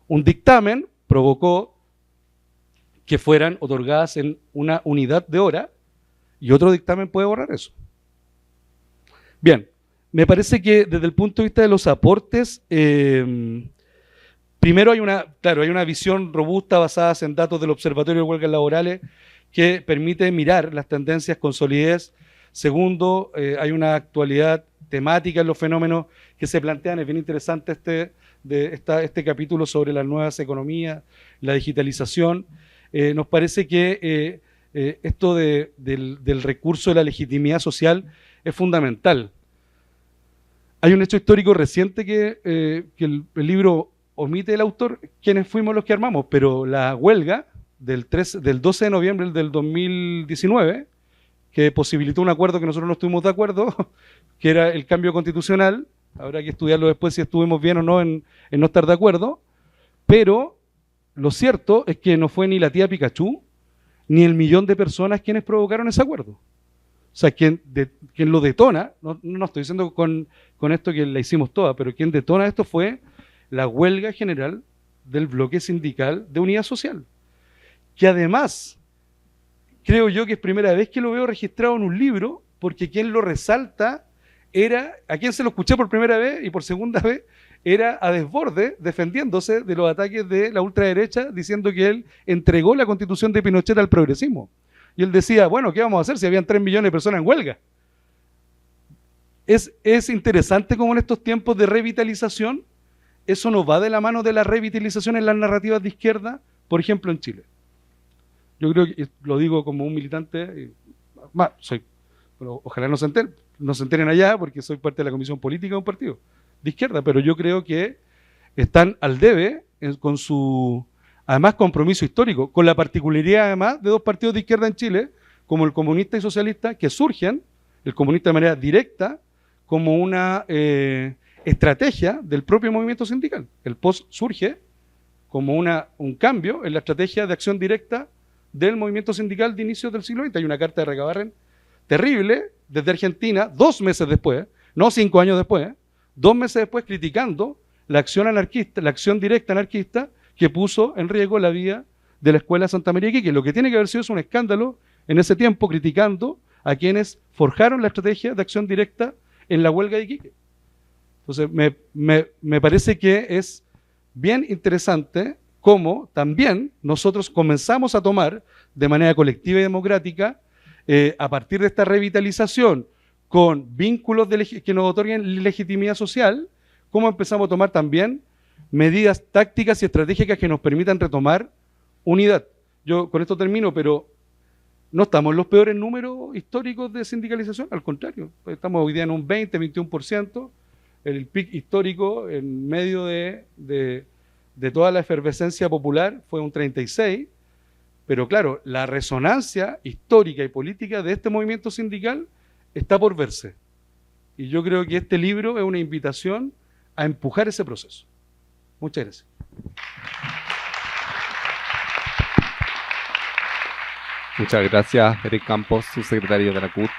S7: Un dictamen provocó que fueran otorgadas en una unidad de hora y otro dictamen puede borrar eso. Bien, me parece que desde el punto de vista de los aportes, Primero hay una visión robusta basada en datos del Observatorio de Huelgas Laborales que permite mirar las tendencias con solidez. Segundo, hay una actualidad temática en los fenómenos que se plantean. Es bien interesante este capítulo sobre las nuevas economías, la digitalización. Nos parece que esto del recurso de la legitimidad social es fundamental. Hay un hecho histórico reciente que el libro omite el autor, quienes fuimos los que armamos, pero la huelga del 12 de noviembre del 2019, que posibilitó un acuerdo que nosotros no estuvimos de acuerdo, que era el cambio constitucional. Habrá que estudiarlo después si estuvimos bien o no en no estar de acuerdo, pero lo cierto es que no fue ni la tía Pikachu, ni el millón de personas quienes provocaron ese acuerdo. O sea, quien lo detona, no estoy diciendo con esto que la hicimos toda, pero quien detona esto fue la huelga general del bloque sindical de Unidad Social, que además creo yo que es primera vez que lo veo registrado en un libro, porque quien lo resalta a quien se lo escuché por primera vez y por segunda vez, era a Desbordes defendiéndose de los ataques de la ultraderecha, diciendo que él entregó la constitución de Pinochet al progresismo. Y él decía, bueno, ¿qué vamos a hacer si habían 3 millones de personas en huelga? Es interesante cómo en estos tiempos de revitalización, eso no va de la mano de la revitalización en las narrativas de izquierda, por ejemplo, en Chile. Yo creo que, lo digo como un militante, pero ojalá no se enteren allá, porque soy parte de la comisión política de un partido de izquierda, pero yo creo que están al debe con su, además, compromiso histórico, con la particularidad además de dos partidos de izquierda en Chile, como el comunista y socialista, que surgen, el comunista de manera directa, como una estrategia del propio movimiento sindical. El POS surge como un cambio en la estrategia de acción directa del movimiento sindical de inicios del siglo XX. Hay una carta de Recabarren terrible desde Argentina, 2 meses después, no 5 años después, 2 meses después, criticando la acción anarquista, la acción directa anarquista que puso en riesgo la vida de la Escuela Santa María de Iquique. Lo que tiene que haber sido es un escándalo en ese tiempo, criticando a quienes forjaron la estrategia de acción directa en la huelga de Iquique. Entonces, me parece que es bien interesante cómo también nosotros comenzamos a tomar de manera colectiva y democrática, a partir de esta revitalización, con vínculos que nos otorguen legitimidad social, cómo empezamos a tomar también medidas tácticas y estratégicas que nos permitan retomar unidad. Yo con esto termino, pero no estamos en los peores números históricos de sindicalización, al contrario, estamos hoy día en un 20-21%, el pic histórico en medio de toda la efervescencia popular fue un 36%, pero claro, la resonancia histórica y política de este movimiento sindical está por verse. Y yo creo que este libro es una invitación a empujar ese proceso. Muchas gracias.
S1: Muchas gracias, Eric Campos, subsecretario de la CUT.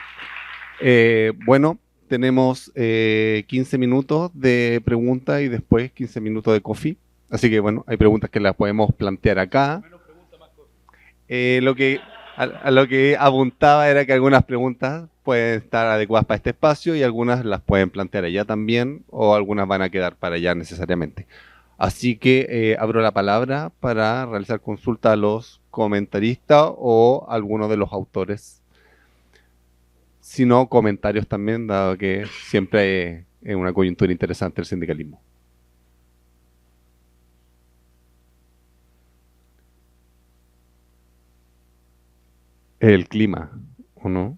S1: Bueno, tenemos 15 minutos de preguntas y después 15 minutos de coffee. Así que bueno, hay preguntas que las podemos plantear acá. Lo que apuntaba era que algunas preguntas pueden estar adecuadas para este espacio y algunas las pueden plantear allá también, o algunas van a quedar para allá necesariamente. Así que abro la palabra para realizar consulta a los comentaristas o a algunos de los autores. Si no, comentarios también, dado que siempre es una coyuntura interesante el sindicalismo. El clima, ¿o no?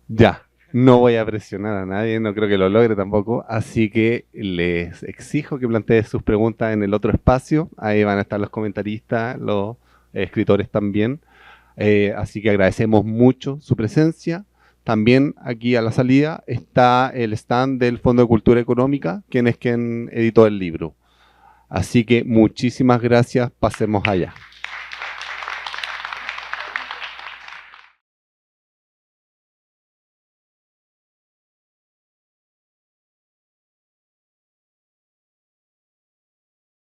S1: Ya, no voy a presionar a nadie, no creo que lo logre tampoco, así que les exijo que planteen sus preguntas en el otro espacio. Ahí van a estar los comentaristas, los escritores también. Así que agradecemos mucho su presencia. También aquí a la salida está el stand del Fondo de Cultura Económica, quien editó el libro. Así que muchísimas gracias, pasemos allá.